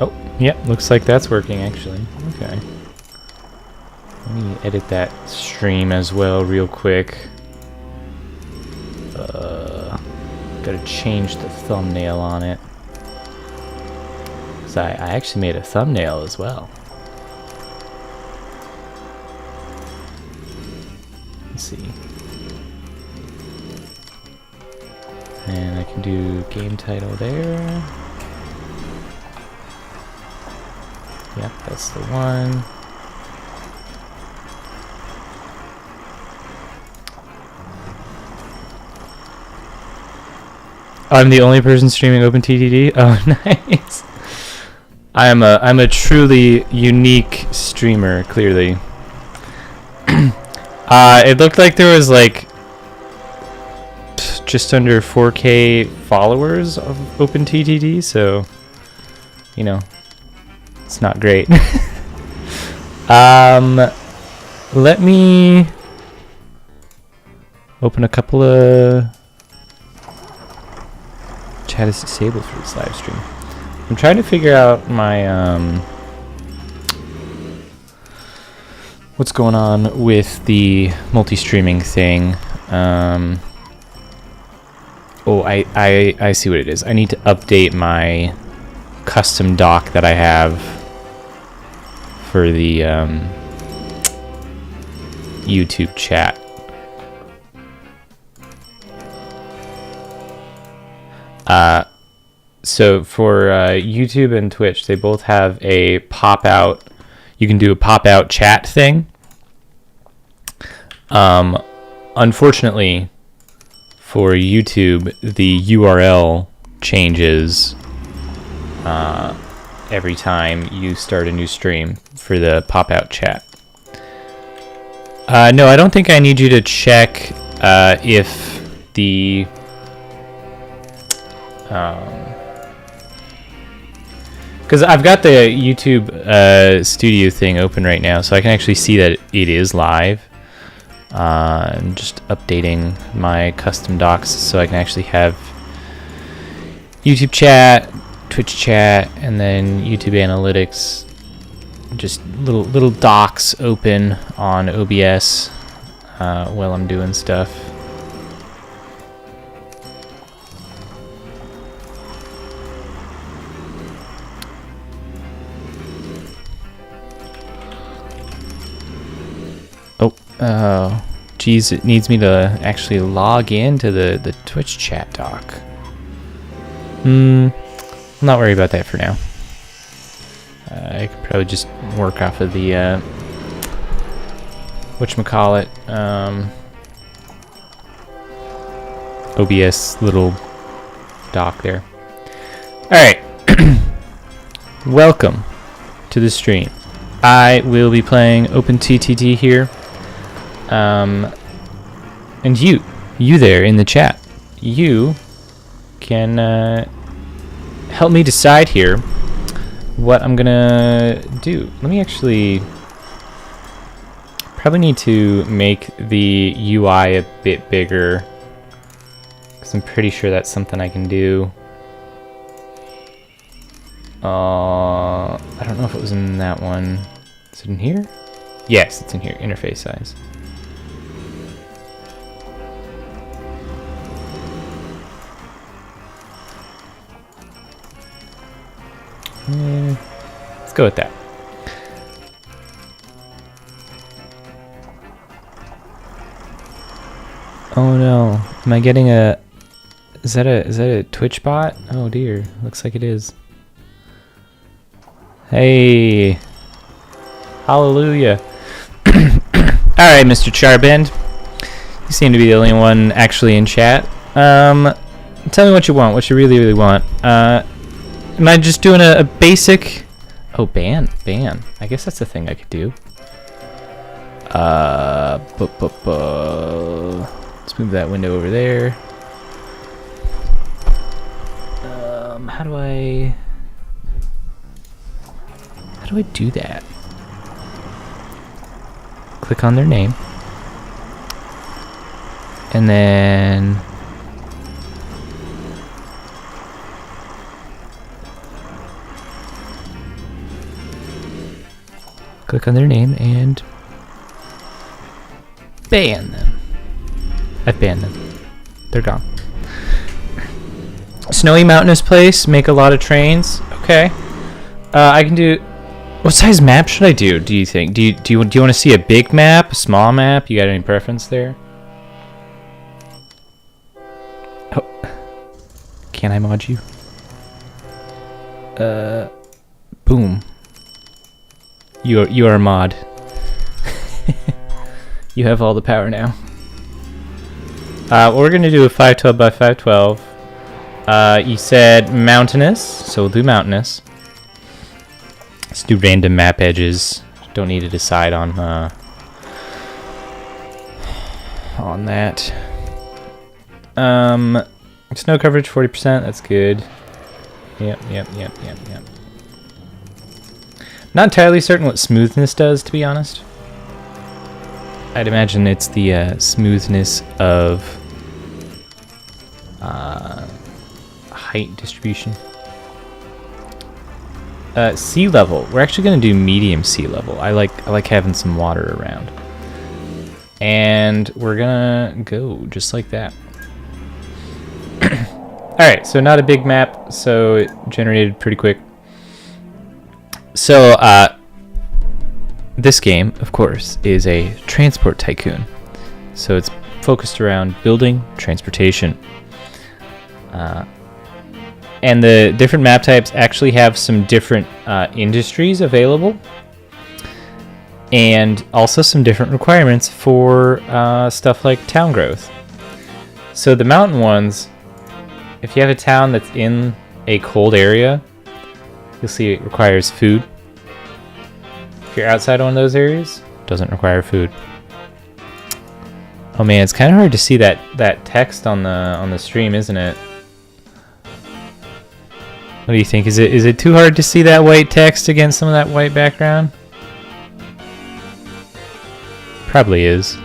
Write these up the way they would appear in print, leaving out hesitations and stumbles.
Oh, yep, looks like that's working actually. Okay. Let me edit that stream as well real quick. Gotta change the thumbnail on it. So I actually made a thumbnail as well. Let's see. And I can do game title there. Yep, that's the one. I'm the only person streaming OpenTTD. Oh, nice. I'm a truly unique streamer. Clearly, it looked like there was like just under 4K followers of OpenTTD, so you know it's not great. Let me open a couple of. Chat is disabled for this live stream. I'm trying to figure out my what's going on with the multi-streaming thing. Oh, I see what it is. I need to update my custom doc that I have for the YouTube chat. So for YouTube and Twitch, they both have a pop-out. You can do a pop-out chat thing. Unfortunately, for YouTube, the URL changes every time you start a new stream for the pop-out chat. No, I don't think I need you to check if the because I've got the YouTube studio thing open right now, so I can actually see that it is live. I'm just updating my custom docs so I can actually have YouTube chat, Twitch chat, and then YouTube analytics. Just little docs open on OBS while I'm doing stuff. Oh, geez, it needs me to actually log into the Twitch chat doc. I'll not worry about that for now. I could probably just work off of the, whatchamacallit, OBS little doc there. Alright. Welcome to the stream. I will be playing OpenTTD here. And you there in the chat, you can help me decide here what I'm gonna do. Let me actually probably need to make the UI a bit bigger because I'm pretty sure that's something I can do. I don't know if it was in that one. Is it in here? Yes, it's in here. Interface size. Let's go with that. Oh no, am I getting a? Is that a Twitch bot? Oh dear, looks like it is. Hey, hallelujah! All right, Mr. Charbend, you seem to be the only one actually in chat. Tell me what you want. What you really want. Am I just doing a basic? Oh, ban. I guess that's a thing I could do. Let's move that window over there. How do I do that? Click on their name. And then Click on their name and ban them. I've banned them. They're gone. Snowy mountainous place. Make a lot of trains. Okay. I can do. What size map should I do? Do you think? Do you want to see a big map, a small map? You got any preference there? Oh, can I mod you? Boom. You are a mod. You have all the power now. We're gonna do a 512 by 512. You said mountainous, so we'll do mountainous. Let's do random map edges. Don't need to decide on that. Snow coverage 40%. That's good. Yep. Not entirely certain what smoothness does, to be honest. I'd imagine it's the smoothness of height distribution. Sea level. We're actually going to do medium sea level. I like having some water around. And we're going to go just like that. Alright, so not a big map, so it generated pretty quick. So, this game, of course, is a transport tycoon. So it's focused around building transportation. And the different map types actually have some different industries available. And also some different requirements for stuff like town growth. So the mountain ones, if you have a town that's in a cold area, you'll see it requires food. If you're outside one of those areas, it doesn't require food. Oh man, it's kind of hard to see that text on the stream, isn't it? What do you think? Is it too hard to see that white text against some of that white background? Probably is.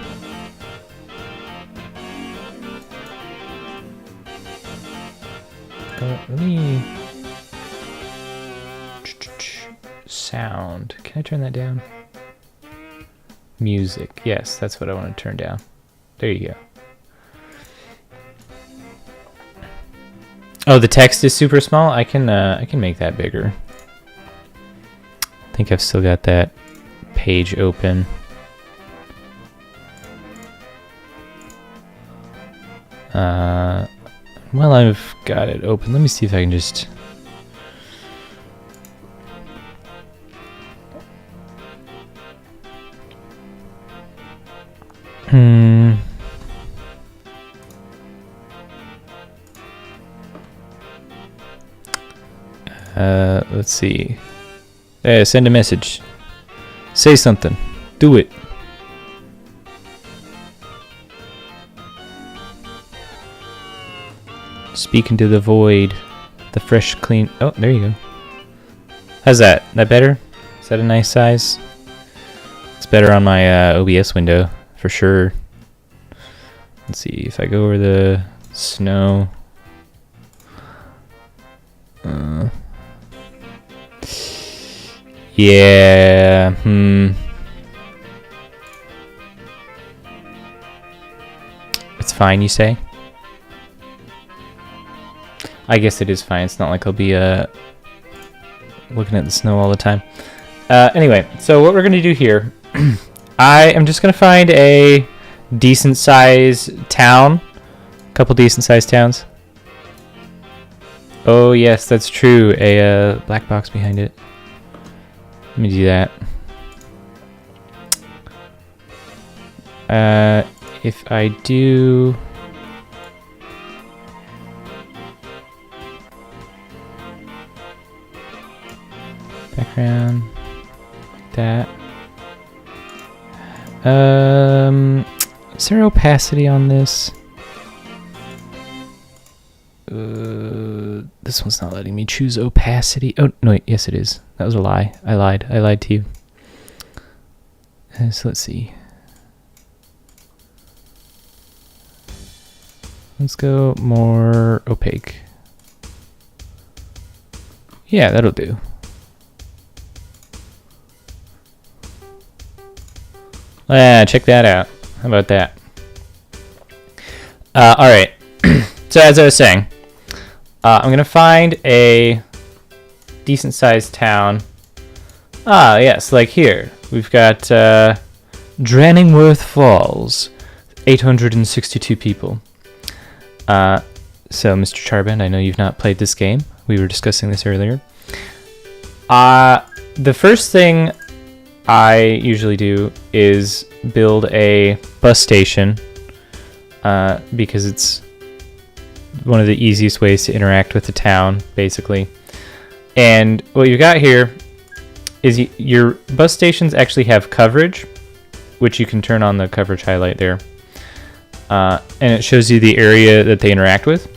Let me... Sound. Can I turn that down? Music. Yes, that's what I want to turn down. There you go. Oh, the text is super small? I can make that bigger. I think I've still got that page open. Well, I've got it open. Let me see if I can just... Let's see. Send a message. Say something. Do it. Speak into the void. The fresh, clean... Oh, there you go. How's that? That better? Is that a nice size? It's better on my OBS window, for sure. Let's see if I go over the snow. Yeah, It's fine, you say? I guess it is fine. It's not like I'll be looking at the snow all the time. Anyway, so what we're going to do here, I am just going to find a decent size town. A couple decent sized towns. Oh, yes, that's true. A black box behind it. Let me do that. If I do... Background. That. Is there opacity on this? This one's not letting me choose opacity. Oh, no, wait, yes it is. That was a lie. I lied. I lied to you. So let's see. Let's go more opaque. Yeah, that'll do. Check that out. How about that? All right. So as I was saying, I'm gonna find a decent-sized town. Ah, yes, like here. We've got Dranningworth Falls, 862 people. So, Mr. Charband, I know you've not played this game. We were discussing this earlier. The first thing I usually do is build a bus station because it's one of the easiest ways to interact with the town, basically. And what you've got here is your bus stations actually have coverage, which you can turn on the coverage highlight there. And it shows you the area that they interact with.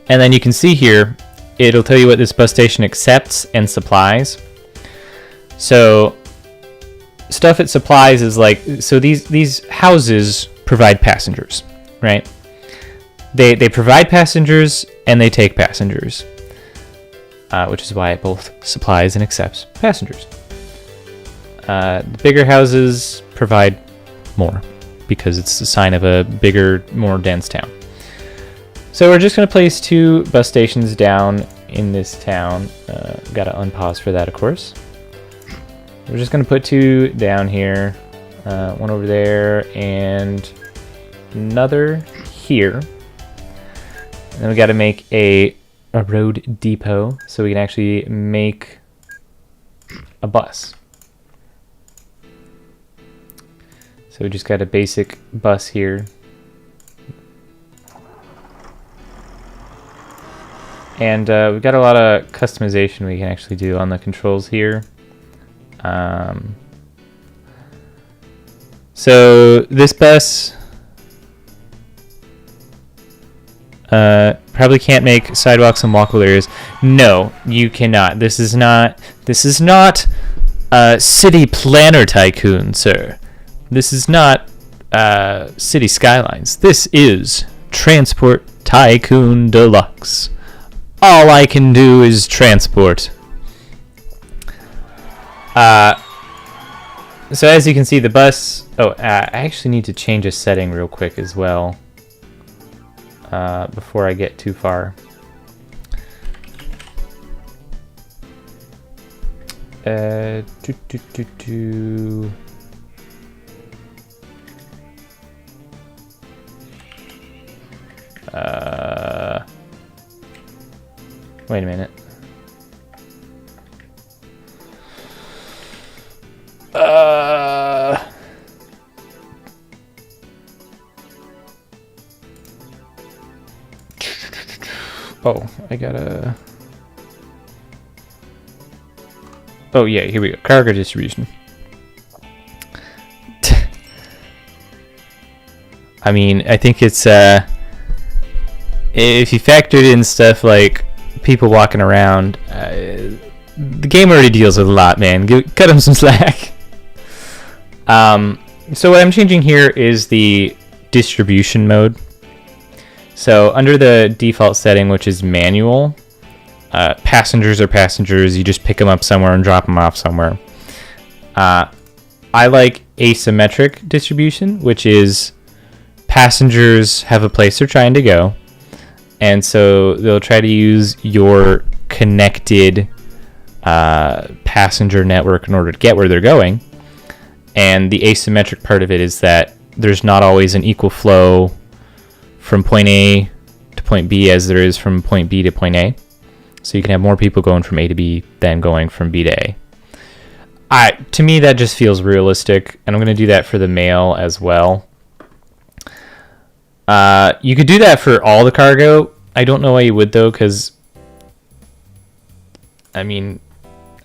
And then you can see here, it'll tell you what this bus station accepts and supplies. So stuff it supplies is like, so these houses provide passengers, right? They provide passengers and they take passengers, which is why it both supplies and accepts passengers. The bigger houses provide more because it's a sign of a bigger, more dense town. So we're just going to place 2 bus stations down in this town. Got to unpause for that, of course. We're just going to put 2 down here, one over there, and another here. And then we got to make a road depot so we can actually make a bus. So we just got a basic bus here. And we've got a lot of customization we can actually do on the controls here. So this bus probably can't make sidewalks and walkable areas. No, you cannot. This is not City Planner Tycoon, sir. This is not City Skylines. This is Transport Tycoon Deluxe. All I can do is transport. So as you can see, the bus... Oh, I actually need to change a setting real quick as well before I get too far. Wait a minute. Oh, I gotta... Oh yeah, here we go. Cargo distribution. I mean, I think it's if you factored in stuff like people walking around, the game already deals with a lot, man. Cut them some slack. So what I'm changing here is the distribution mode. So under the default setting, which is manual, passengers are passengers. You just pick them up somewhere and drop them off somewhere. I like asymmetric distribution, which is passengers have a place they're trying to go. And so they'll try to use your connected passenger network in order to get where they're going. And the asymmetric part of it is that there's not always an equal flow from point A to point B as there is from point B to point A. So you can have more people going from A to B than going from B to A. To me, that just feels realistic, and I'm going to do that for the mail as well. You could do that for all the cargo. I don't know why you would, though, because, I mean,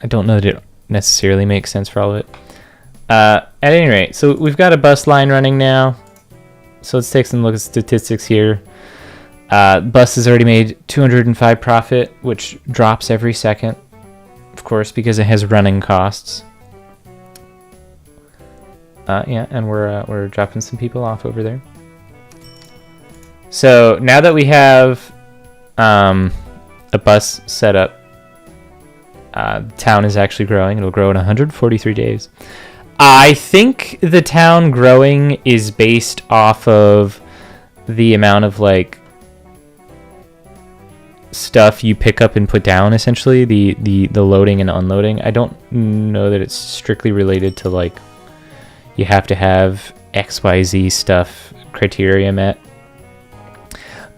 I don't know that it necessarily makes sense for all of it. At any rate, so we've got a bus line running now. So let's take some look at statistics here. Bus has already made 205 profit, which drops every second, of course, because it has running costs. Yeah, and we're dropping some people off over there. So now that we have a bus set up, the town is actually growing. It'll grow in 143 days. I think the town growing is based off of the amount of like stuff you pick up and put down, essentially the loading and unloading. I don't know that it's strictly related to like you have to have XYZ stuff criteria met.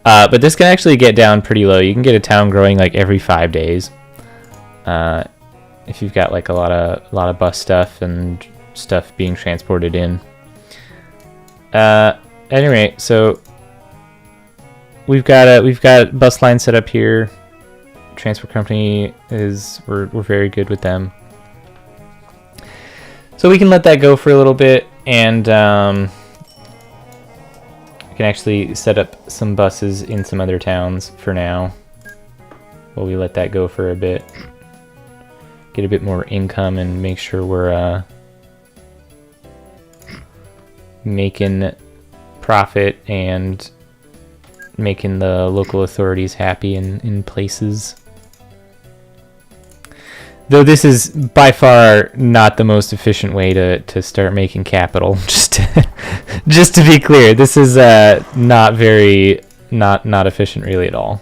But this can actually get down pretty low. You can get a town growing like every 5 days. If you've got like a lot of bus stuff and stuff being transported in. Anyway, so we've got bus line set up here. Transport company we're very good with them. So we can let that go for a little bit, and we can actually set up some buses in some other towns for now. While we let that go for a bit. Get a bit more income and make sure we're making profit and making the local authorities happy in places. Though this is by far not the most efficient way to start making capital. Just to be clear, this is not efficient really at all.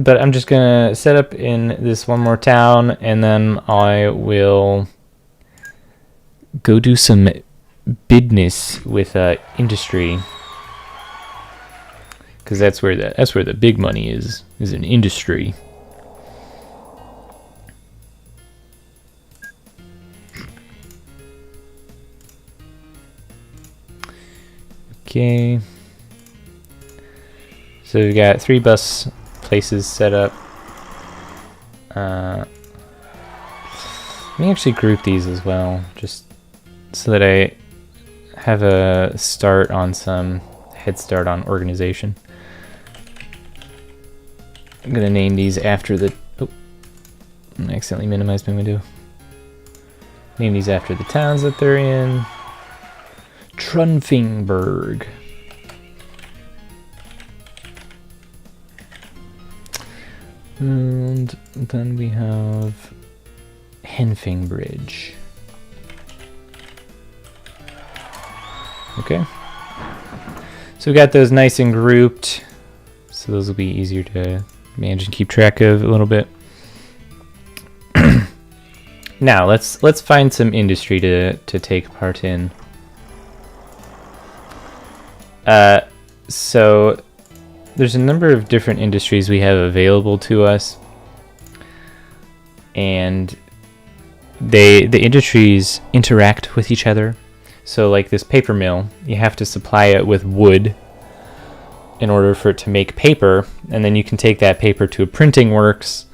But I'm just gonna set up in this one more town, and then I will go do some business with industry, because that's where the big money is in industry. Okay, so we've got 3 bus places set up. Let me actually group these as well, just so that I have a start on some head start on organization. I'm gonna name these after the. Oh, I accidentally minimized my window. Name these after the towns that they're in. Trunfingberg. And then we have Henfingbridge. Okay. So we got those nice and grouped. So those will be easier to manage and keep track of a little bit. Now let's find some industry to take part in. So there's a number of different industries we have available to us, and the industries interact with each other. So like this paper mill, you have to supply it with wood in order for it to make paper, and then you can take that paper to a printing works,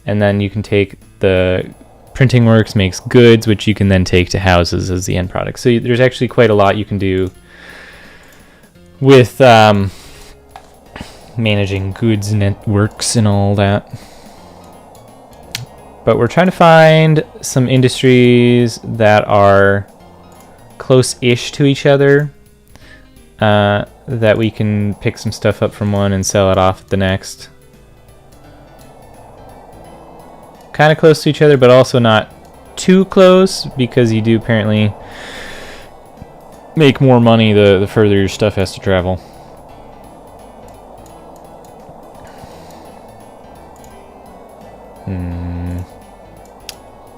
and then you can take the printing works makes goods, which you can then take to houses as the end product. So there's actually quite a lot you can do with managing goods networks and all that. But we're trying to find some industries that are close-ish to each other, that we can pick some stuff up from one and sell it off at the next. Kind of close to each other, but also not too close, because you do apparently make more money the further your stuff has to travel.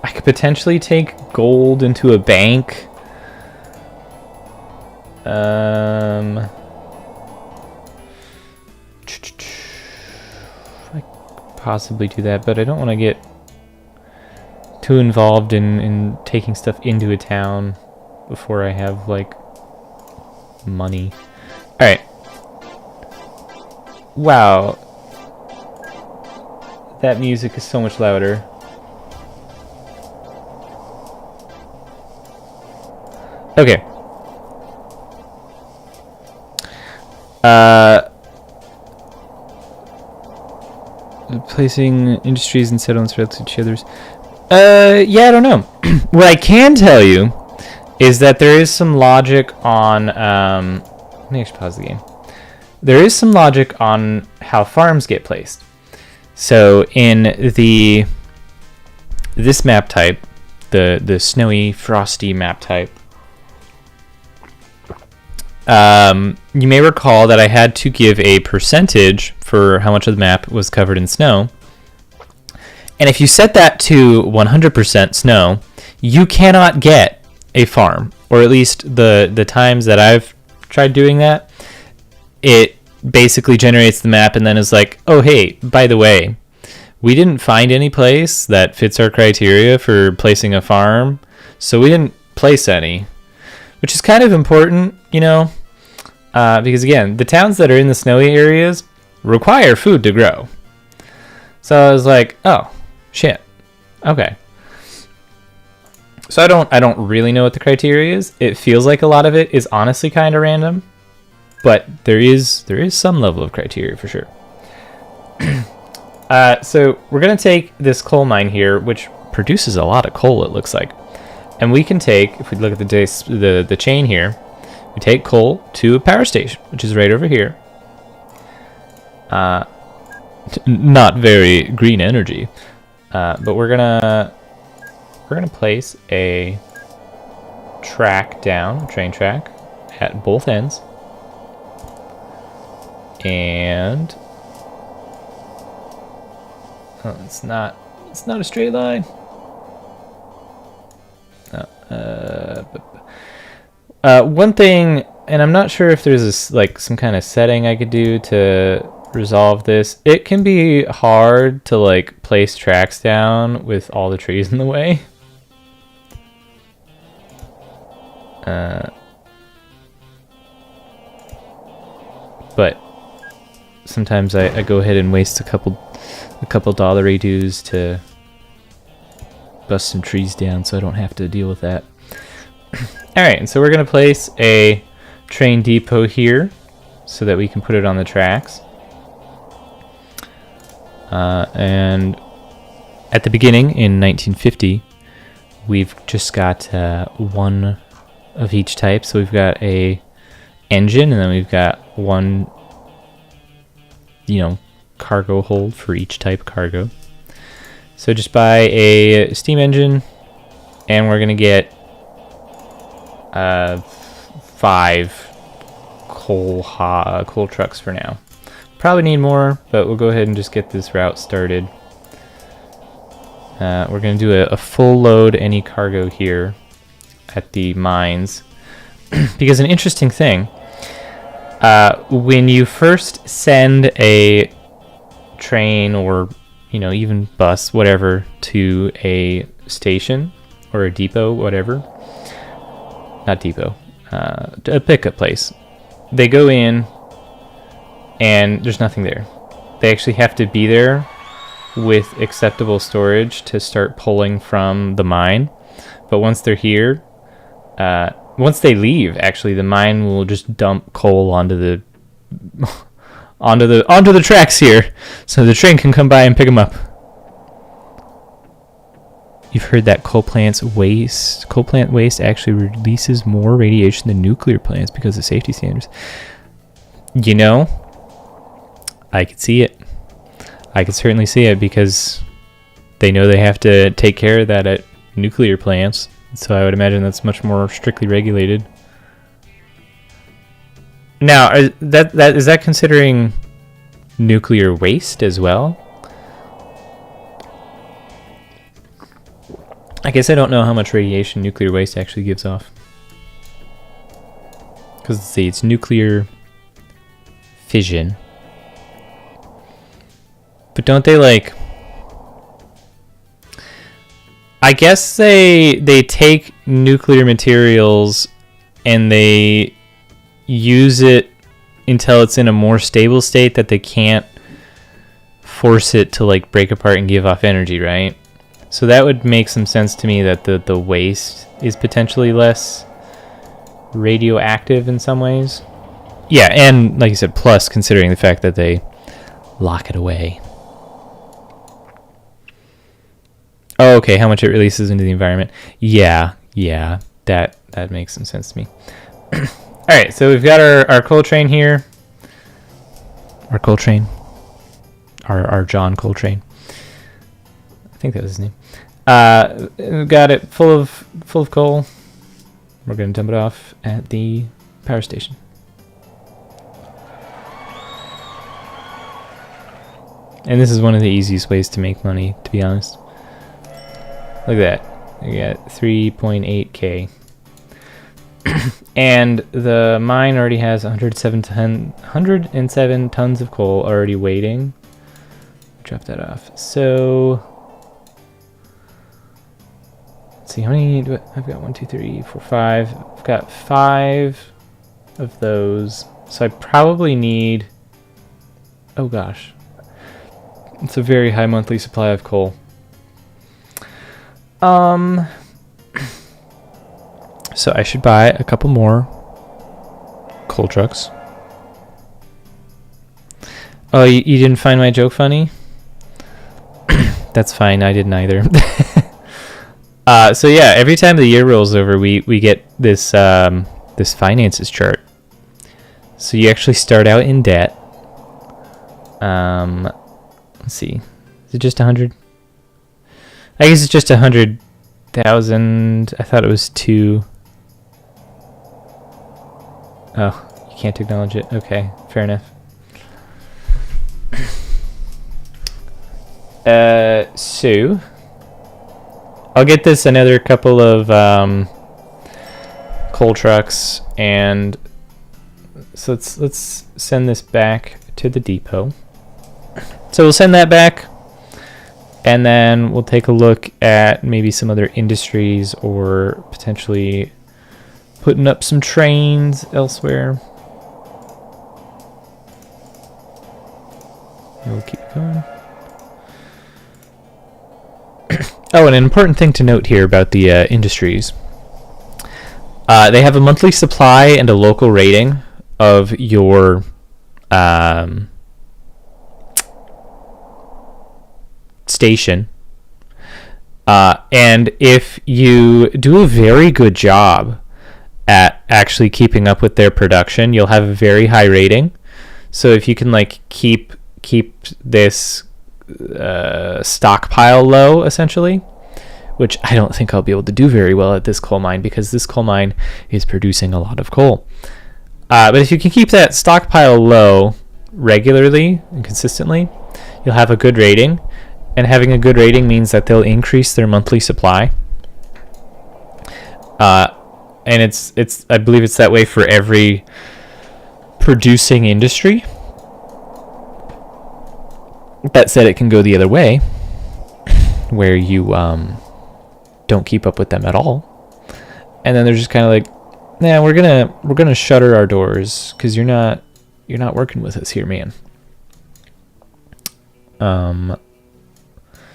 I could potentially take gold into a bank. I could possibly do that, but I don't want to get too involved in taking stuff into a town before I have like money. Alright. Wow. That music is so much louder. Okay. Placing industries and settlements relative to each other's. Yeah, I don't know. What I can tell you is that there is some logic on. Let me actually pause the game. There is some logic on how farms get placed. So in the this map type, the snowy, frosty map type, you may recall that I had to give a percentage for how much of the map was covered in snow. And if you set that to 100% snow, you cannot get a farm, or at least the times that I've tried doing that, it basically generates the map and then is like, oh hey, by the way, we didn't find any place that fits our criteria for placing a farm, so we didn't place any, which is kind of important, you know, because again, the towns that are in the snowy areas require food to grow. So I was like, oh shit, okay. So I don't really know what the criteria is. It feels like a lot of it is honestly kind of random, but there is some level of criteria for sure. So we're gonna take this coal mine here, which produces a lot of coal, it looks like, and we can take, if we look at the chain here, we take coal to a power station, which is right over here. Not very green energy, but we're gonna place a train track at both ends, and it's not a straight line. One thing, and I'm not sure if there's like some kind of setting I could do to resolve this. It can be hard to like place tracks down with all the trees in the way. But sometimes I go ahead and waste a couple dollary dues to bust some trees down so I don't have to deal with that. Alright, and so we're going to place a train depot here so that we can put it on the tracks. And at the beginning in 1950, we've just got one of each type. So we've got a engine, and then we've got one, cargo hold for each type cargo. So just buy a steam engine, and we're gonna get 5 coal trucks for now. Probably need more, but we'll go ahead and just get this route started. We're gonna do a full load any cargo here at the mines, because an interesting thing, when you first send a train or even bus, whatever, to a station or a depot, whatever, not depot, a pickup place, they go in and there's nothing there. They actually have to be there with acceptable storage to start pulling from the mine. But once they're here, once they leave, actually, the mine will just dump coal onto the onto the tracks here, so the train can come by and pick them up. You've heard that coal plant waste actually releases more radiation than nuclear plants because of safety standards. I could see it. I could certainly see it, because they know they have to take care of that at nuclear plants. So I would imagine that's much more strictly regulated. Now, is that considering nuclear waste as well? I guess I don't know how much radiation nuclear waste actually gives off. Because let's see, it's nuclear fission. But don't they I guess they take nuclear materials and they use it until it's in a more stable state that they can't force it to break apart and give off energy, right? So that would make some sense to me, that the waste is potentially less radioactive in some ways. Yeah, and like you said, plus considering the fact that they lock it away. Oh, okay, how much it releases into the environment. Yeah, that makes some sense to me. Alright, so we've got our coal train here. Our coal train. Our John Coltrane. I think that was his name. Got it full of coal. We're gonna dump it off at the power station. And this is one of the easiest ways to make money, to be honest. Look at that. We got 3.8k. And the mine already has 107 tons of coal already waiting. Drop that off. So let's see, how many do I've got 1, 2, 3, 4, 5. I've got 5 of those. So I probably need, oh gosh. It's a very high monthly supply of coal. So I should buy a couple more coal trucks. Oh, you didn't find my joke funny? That's fine, I didn't either. So yeah, every time the year rolls over, we get this this finances chart. So you actually start out in debt. Let's see, is it just 100? I guess it's just 100,000. I thought it was 2. Oh, you can't acknowledge it. Okay, fair enough. So I'll get this another couple of coal trucks, and so let's send this back to the depot. So we'll send that back, and then we'll take a look at maybe some other industries or potentially putting up some trains elsewhere. We'll keep going. Oh, and an important thing to note here about the industries. They have a monthly supply and a local rating of your station. And if you do a very good job at actually keeping up with their production, you'll have a very high rating. So if you can like keep this stockpile low, essentially, which I don't think I'll be able to do very well at this coal mine because this coal mine is producing a lot of coal. But if you can keep that stockpile low regularly and consistently, you'll have a good rating. And having a good rating means that they'll increase their monthly supply. And it's I believe it's that way for every producing industry. That said, it can go the other way, where you don't keep up with them at all, and then they're just kind of like, nah, we're gonna shutter our doors because you're not working with us here, man.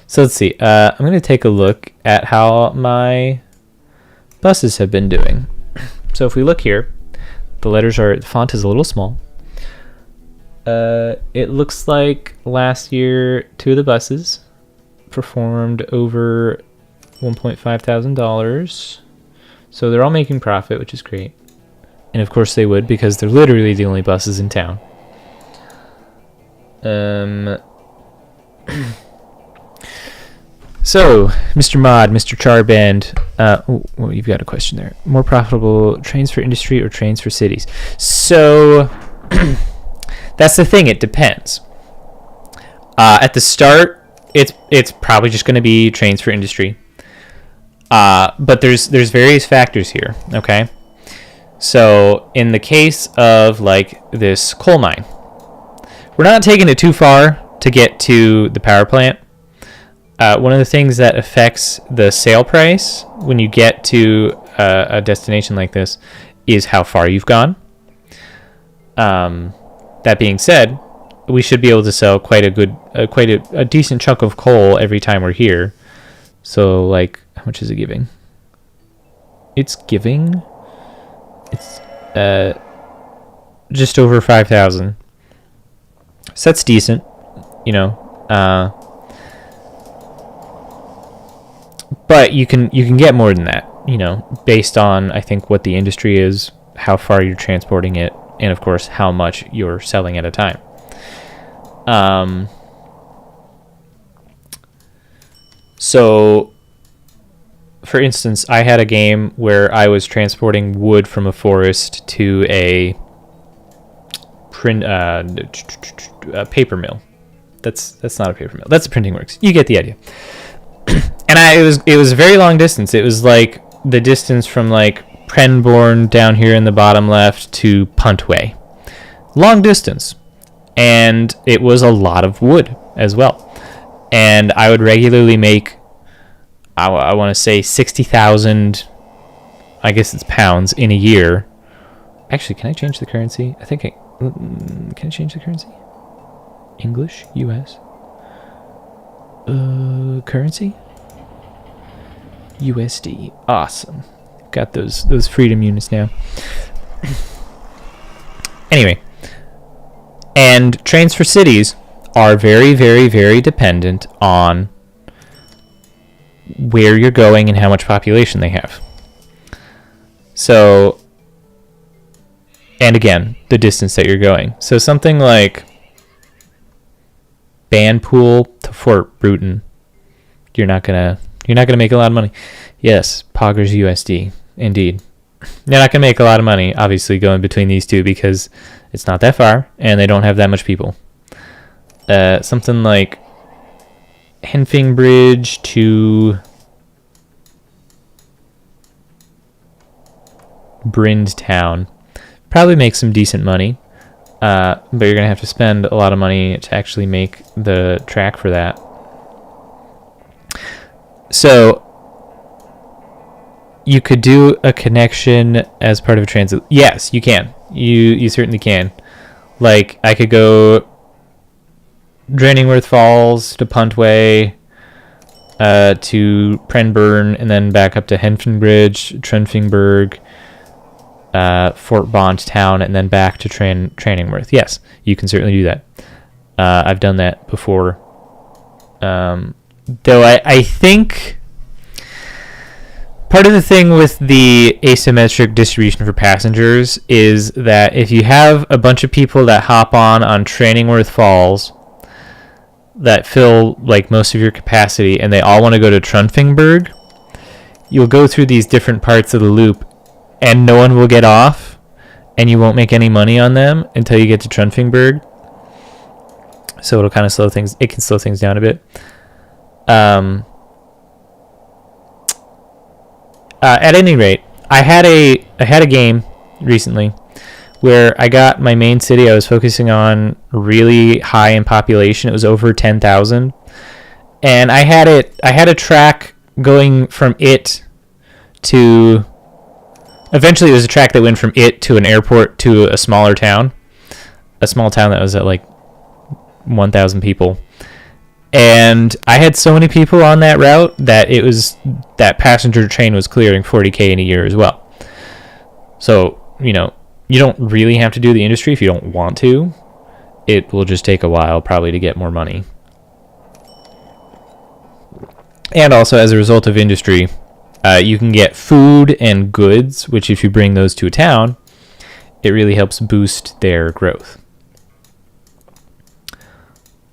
So let's see. I'm gonna take a look at how my buses have been doing. So if we look here, the font is a little small. It looks like last year 2 of the buses performed over $1,500. So they're all making profit, which is great. And of course they would, because they're literally the only buses in town. So, Mr. Mod, Mr. Charband, well, you've got a question there. More profitable trains for industry or trains for cities? So, that's the thing. It depends. At the start, it's probably just going to be trains for industry. But there's various factors here. Okay. So in the case of like this coal mine, we're not taking it too far to get to the power plant. One of the things that affects the sale price when you get to a destination like this is how far you've gone. That being said, we should be able to sell quite a decent chunk of coal every time we're here. So, like, how much is it giving? It's just over 5,000. So that's decent, you know. But you can get more than that, you know, based on, I think, what the industry is, how far you're transporting it, and of course how much you're selling at a time. So for instance, I had a game where I was transporting wood from a forest to a paper mill. That's not a paper mill. That's a printing works. You get the idea. And it was a very long distance. It was like the distance from like Prenborn down here in the bottom left to Puntway. Long distance. And it was a lot of wood as well. And I would regularly make, I want to say 60,000, I guess it's pounds, in a year. Actually, can I change the currency? I think can I change the currency? English, US. Currency? USD. Awesome. Got those freedom units now. Anyway. And trains for cities are very, very, very dependent on where you're going and how much population they have. So, and again, the distance that you're going. So something like Banpool to Fort Bruton, you're not gonna make a lot of money. Yes, Poggers USD, indeed. You're not gonna make a lot of money, obviously, going between these two because it's not that far and they don't have that much people. Something like Henfing Bridge to Brindtown probably make some decent money, but you're gonna have to spend a lot of money to actually make the track for that. So you could do a connection as part of a transit. Yes, you can. You certainly can. Like I could go Dranningworth Falls to Puntway, to Prenburn, and then back up to Henfinbridge, Trenfingberg, Fort Bont Town, and then back to Tranningworth. Yes, you can certainly do that. I've done that before. Though I think part of the thing with the asymmetric distribution for passengers is that if you have a bunch of people that hop on Tranningworth Falls that fill like most of your capacity and they all want to go to Trunfingberg, you'll go through these different parts of the loop and no one will get off and you won't make any money on them until you get to Trunfingberg. So it'll kind of slow things. It can slow things down a bit. At any rate, I had a game recently where I got my main city I was focusing on really high in population. It was over 10,000. And I had a track going from it to, eventually it was a track that went from it to an airport to a small town that was at like 1,000 people. And I had so many people on that route that that passenger train was clearing 40K in a year as well. So, you don't really have to do the industry if you don't want to. It will just take a while probably to get more money. And also as a result of industry, you can get food and goods, which if you bring those to a town, it really helps boost their growth.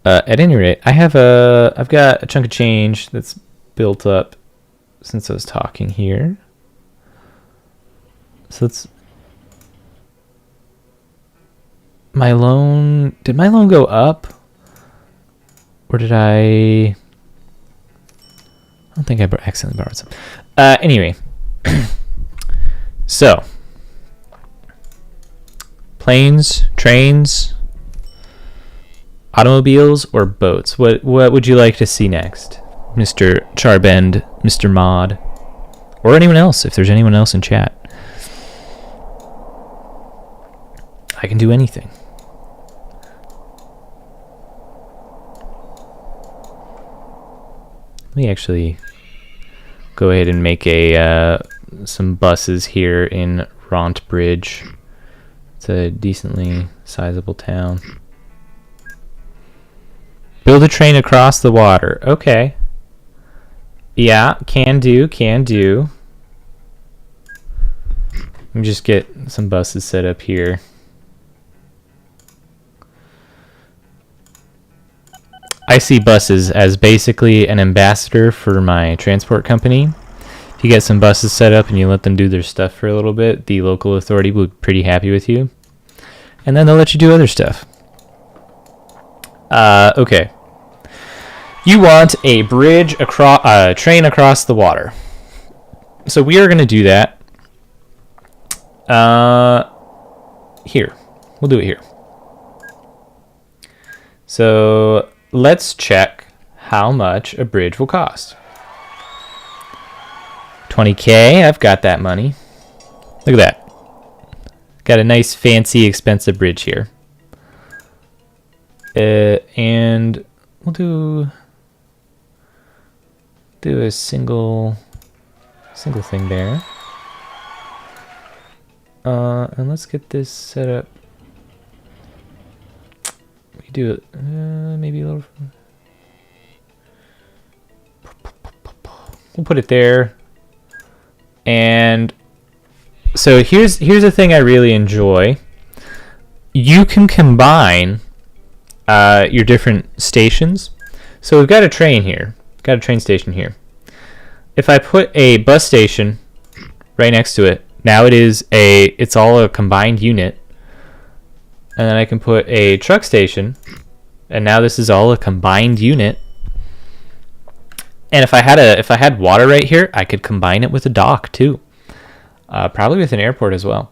At any rate, I've got a chunk of change that's built up since I was talking here. So let's. Did my loan go up? Or did I don't think I accidentally borrowed some. Anyway. So. Planes, trains, automobiles, or boats? What would you like to see next? Mr. Charbend, Mr. Mod, or anyone else, if there's anyone else in chat. I can do anything. Let me actually go ahead and make some buses here in Rontbridge. It's a decently sizable town. Build a train across the water. Okay. Yeah, can do. Let me just get some buses set up here. I see buses as basically an ambassador for my transport company. If you get some buses set up and you let them do their stuff for a little bit, the local authority will be pretty happy with you. And then they'll let you do other stuff. Okay. You want a bridge across, train across the water. So we are going to do that. Here. We'll do it here. So let's check how much a bridge will cost. 20K, I've got that money. Look at that. Got a nice, fancy, expensive bridge here. And we'll do a single thing there. And let's get this set up. We do it maybe a little. We'll put it there. And so here's the thing I really enjoy. You can combine your different stations. So we've got a train here. Got a train station here. If I put a bus station right next to it, now it's all a combined unit. And then I can put a truck station, and now this is all a combined unit. And if I had water right here, I could combine it with a dock too. Probably with an airport as well.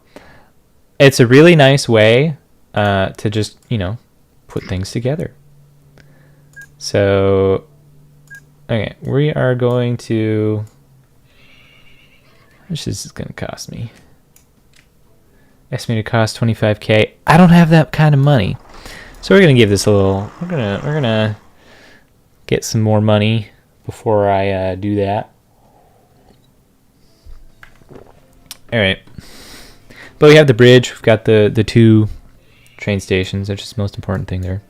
It's a really nice way to just, put things together. So, okay, we are going to... How much is this going to cost me? Estimated cost 25K. I don't have that kind of money. So we're going to give this a little... We're gonna get some more money before I do that. Alright. But we have the bridge. We've got the two train stations. That's just the most important thing there.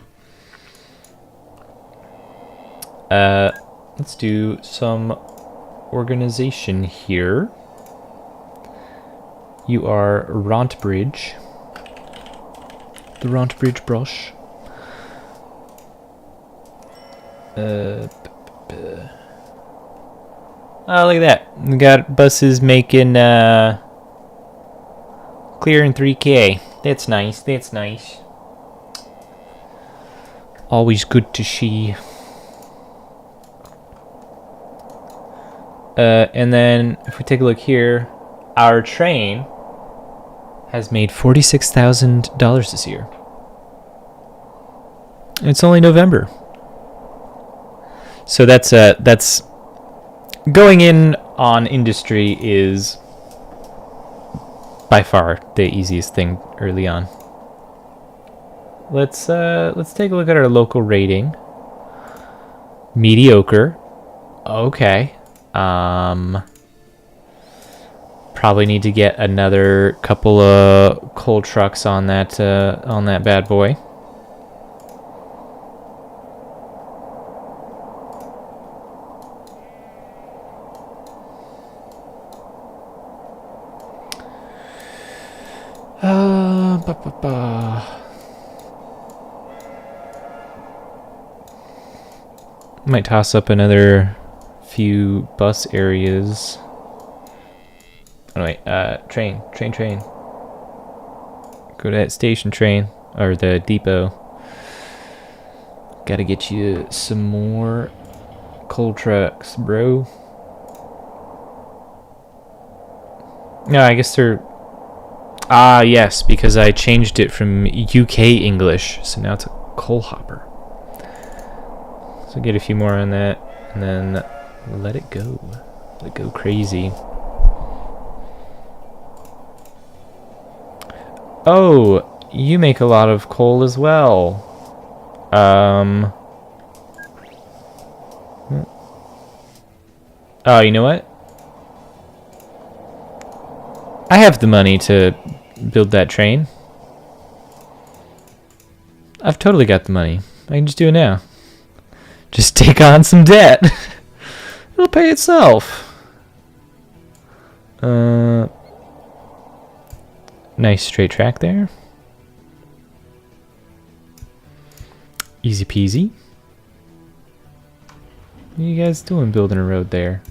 Let's do some organization here. You are Rontbridge. The Rontbridge brush. Oh, look at that. We got buses making clearing 3K. That's nice. That's nice. Always good to see. And then if we take a look here, our train has made $46,000 this year. It's only November. So that's going in on industry is by far the easiest thing early on. Let's take a look at our local rating. Mediocre. Okay. Probably need to get another couple of coal trucks on that bad boy. Might toss up another few bus areas. Oh wait, train. Go to that station train, or the depot. Gotta get you some more coal trucks, bro. No, I guess they're... Ah, yes, because I changed it from UK English, so now it's a coal hopper. So get a few more on that, and then let it go. Let it go crazy. Oh, you make a lot of coal as well. Oh, you know what? I have the money to build that train. I've totally got the money. I can just do it now. Just take on some debt. It'll pay itself. Nice straight track there. Easy peasy. What are you guys doing building a road there?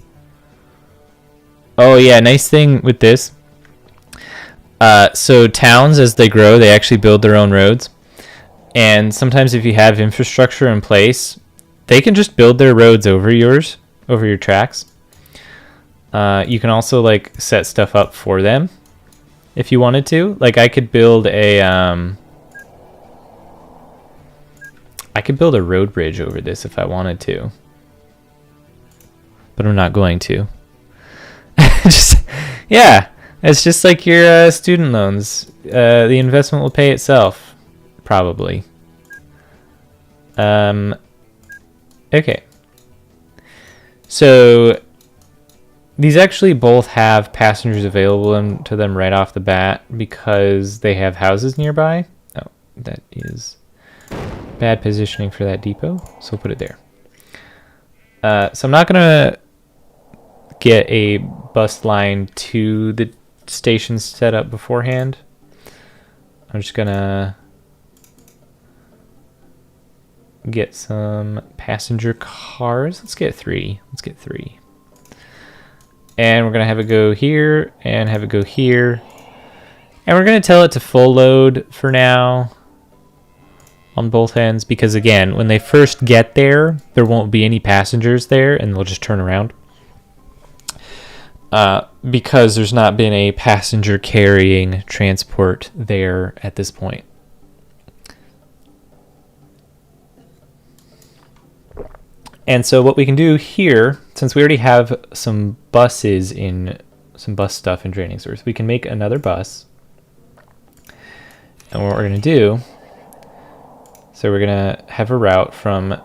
Oh yeah, nice thing with this. So towns, as they grow, they actually build their own roads. And sometimes if you have infrastructure in place, they can just build their roads over yours, over your tracks. You can also like set stuff up for them if you wanted to. Like I could build a road bridge over this if I wanted to. But I'm not going to. Just, yeah, it's just like your student loans. The investment will pay itself, probably. Okay. So these actually both have passengers available to them right off the bat because they have houses nearby. Oh, that is bad positioning for that depot, so we'll put it there. So I'm not gonna get a bus line to the station set up beforehand. I'm just gonna get some passenger cars. Let's get three. And we're gonna have it go here and have it go here. And we're gonna tell it to full load for now on both ends because again, when they first get there, there won't be any passengers there and they'll just turn around. Because there's not been a passenger carrying transport there at this point. And so what we can do here, since we already have some bus stuff in Draining Source, we can make another bus. And what we're going to do, so we're going to have a route from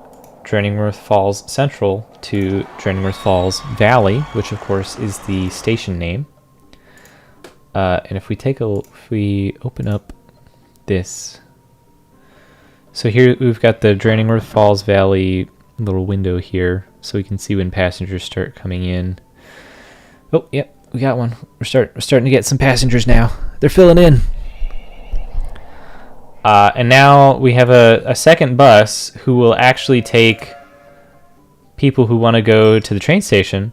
Dranningworth Falls Central to Dranningworth Falls Valley, which of course is the station name. And if we open up this, so here we've got the Dranningworth Falls Valley little window here, so we can see when passengers start coming in. Oh, yep, we got one. We're starting to get some passengers now. They're filling in. And now we have a second bus who will actually take people who want to go to the train station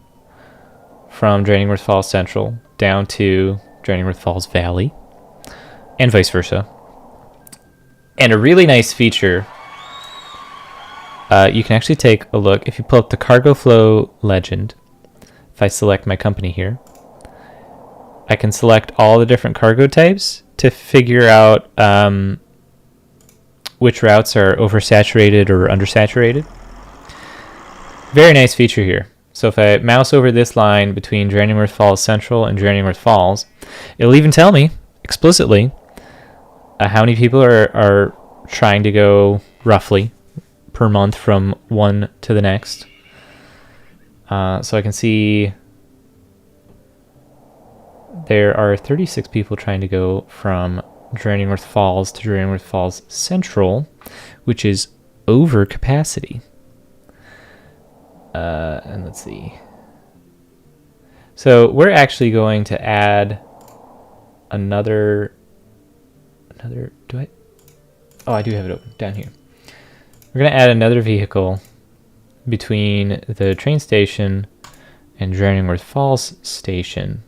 from Dranningworth Falls Central down to Dranningworth Falls Valley, and vice versa. And a really nice feature, you can actually take a look. If you pull up the cargo flow legend, if I select my company here, I can select all the different cargo types to figure out which routes are oversaturated or undersaturated. Very nice feature here. So if I mouse over this line between Dranningworth Falls Central and Dranningworth Falls, it'll even tell me explicitly how many people are trying to go roughly per month from one to the next. So I can see there are 36 people trying to go from Dranningworth Falls to Dranningworth Falls Central, which is over capacity. And let's see. So we're actually going to add another. Do I? Oh, I do have it open down here. We're going to add another vehicle between the train station and Dranningworth Falls Station,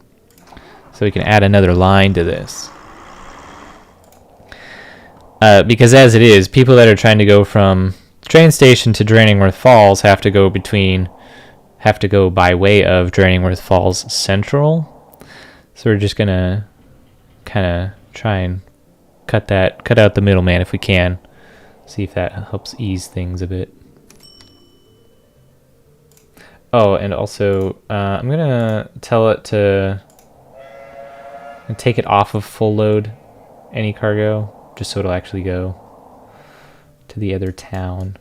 so we can add another line to this. Because as it is, people that are trying to go from the train station to Dranningworth Falls have to go by way of Dranningworth Falls Central. So we're just gonna kind of try and cut out the middleman if we can. See if that helps ease things a bit. Oh, and also I'm gonna tell it to take it off of full load any cargo, just so it'll actually go to the other town.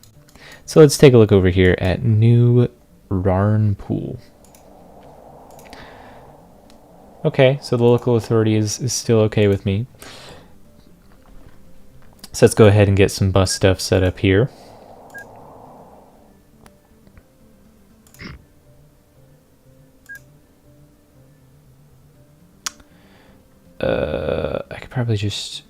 So let's take a look over here at New Rarnpool. Okay, so the local authority is still okay with me. So let's go ahead and get some bus stuff set up here. I could probably just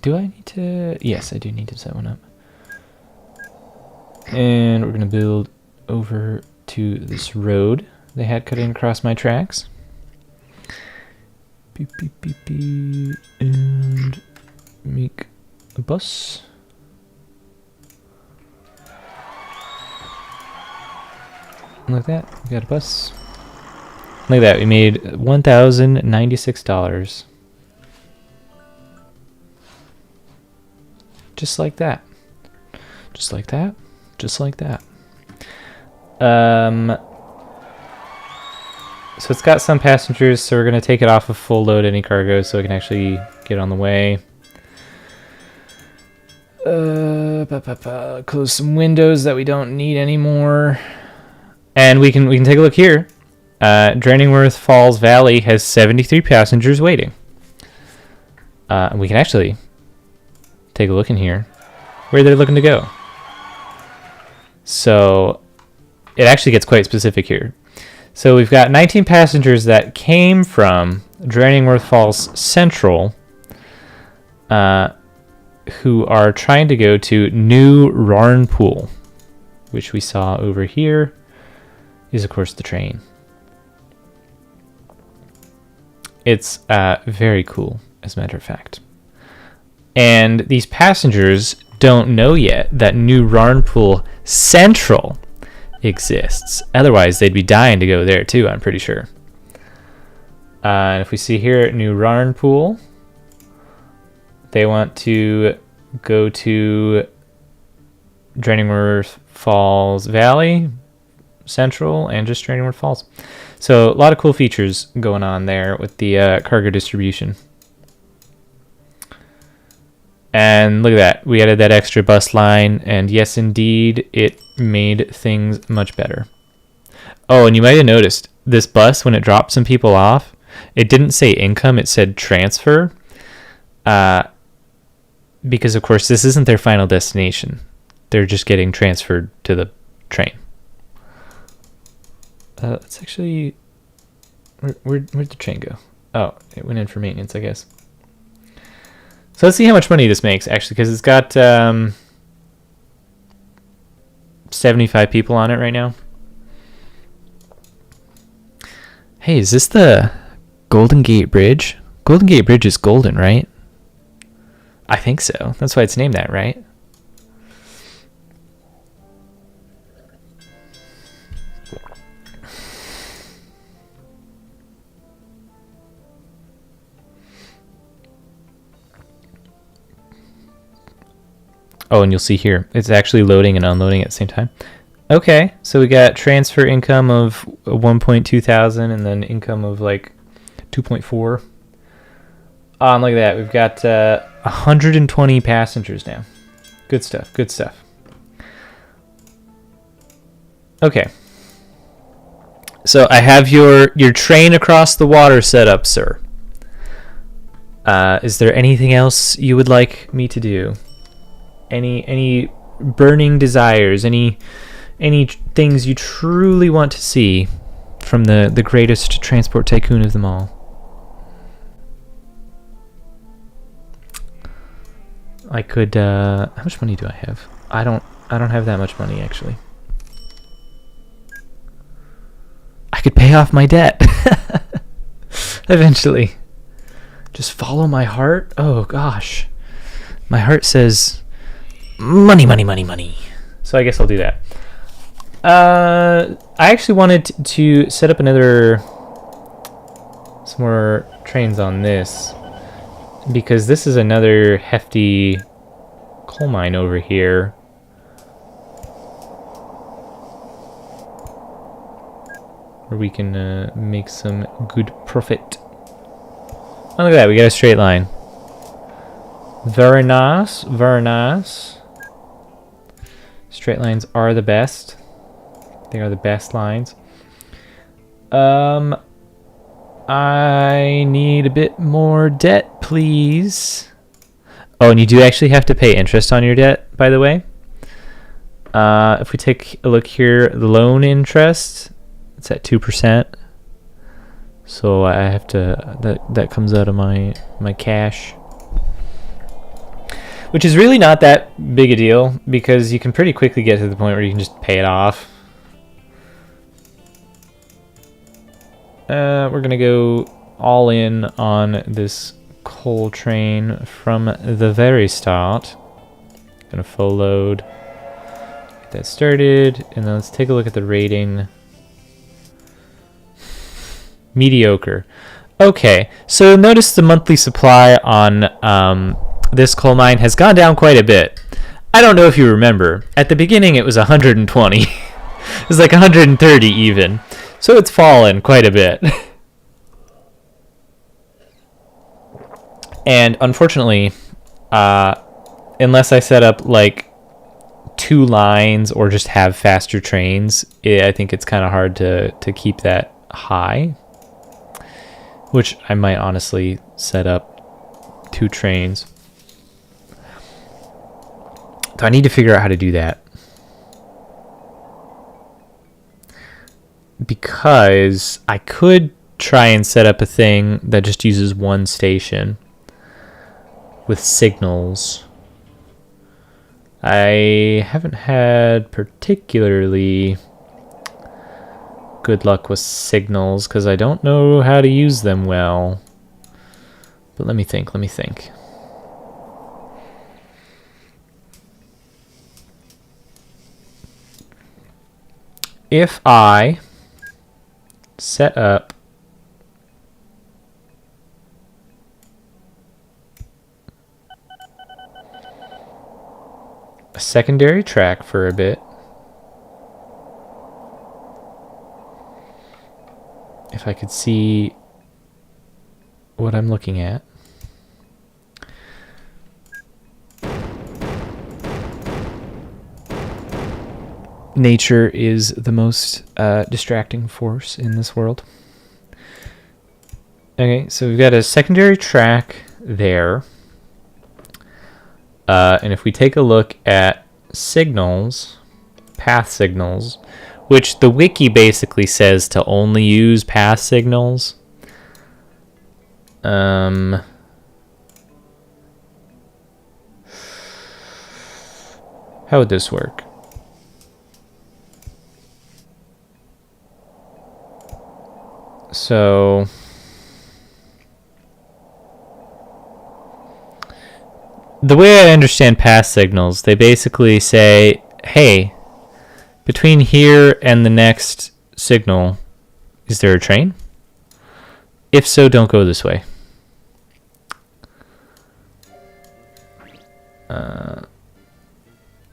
Do I need to? Yes, I do need to set one up. And we're going to build over to this road they had cutting across my tracks. Beep, beep, beep, beep. And make a bus. Like that, we got a bus. Look at that, we made $1,096. Just like that. Just like that. Just like that. So it's got some passengers, so we're going to take it off of full load any cargo so it can actually get on the way. Close some windows that we don't need anymore. And we can take a look here. Dranningworth Falls Valley has 73 passengers waiting. And we can actually take a look in here where they're looking to go. So it actually gets quite specific here. So we've got 19 passengers that came from Dranningworth Falls Central who are trying to go to New Rarnpool, which we saw over here is, of course, the train. It's very cool, as a matter of fact. And these passengers don't know yet that New Rarnpool Central exists. Otherwise, they'd be dying to go there too, I'm pretty sure. And if we see here at New Rarnpool, they want to go to Dranningworth Falls Valley, Central, and just Dranningworth Falls. So a lot of cool features going on there with the cargo distribution. And look at that, we added that extra bus line, and yes indeed, it made things much better. Oh, and you might have noticed, this bus, when it dropped some people off, it didn't say income, it said transfer. Because of course this isn't their final destination. They're just getting transferred to the train. Let's actually, where'd the train go? Oh, it went in for maintenance, I guess. So let's see how much money this makes, actually, because it's got 75 people on it right now. Hey, is this the Golden Gate Bridge? Golden Gate Bridge is golden, right? I think so. That's why it's named that, right? Oh, and you'll see here, it's actually loading and unloading at the same time. Okay, so we got transfer income of 1.2 thousand and then income of like 2.4. And look at that, we've got 120 passengers now. Good stuff, good stuff. Okay. So I have your train across the water set up, sir. Is there anything else you would like me to do? Any burning desires, any things you truly want to see from the greatest transport tycoon of them all? I could how much money do I have? I don't have that much money, actually. I could pay off my debt eventually. Just follow my heart. Oh gosh. My heart says money, money, money, money. So I guess I'll do that. I actually wanted to set up some more trains on this, because this is another hefty coal mine over here. Where we can make some good profit. Oh, look at that, we got a straight line. Very nice, very nice. Straight lines are the best. They are the best lines. I need a bit more debt, please. Oh, and you do actually have to pay interest on your debt, by the way. If we take a look here, the loan interest, it's at 2%. So I have to, that comes out of my cash. which is really not that big a deal because you can pretty quickly get to the point where you can just pay it off. We're gonna go all in on this coal train from the very start. Gonna full load, get that started, and then let's take a look at the rating. Mediocre. Okay, so notice the monthly supply on this coal mine has gone down quite a bit. I don't know if you remember, at the beginning it was 120. It was like 130 even. So it's fallen quite a bit. And unfortunately, unless I set up like 2 lines or just have faster trains, I think it's kind of hard to keep that high. Which I might honestly set up 2 trains. So I need to figure out how to do that. Because I could try and set up a thing that just uses 1 station with signals. I haven't had particularly good luck with signals because I don't know how to use them well. But let me think. If I set up a secondary track for a bit, if I could see what I'm looking at. Nature is the most distracting force in this world. Okay, so we've got a secondary track there. And if we take a look at signals, path signals, which the wiki basically says to only use path signals. How would this work? So the way I understand path signals, they basically say, hey, between here and the next signal, is there a train? If so, don't go this way.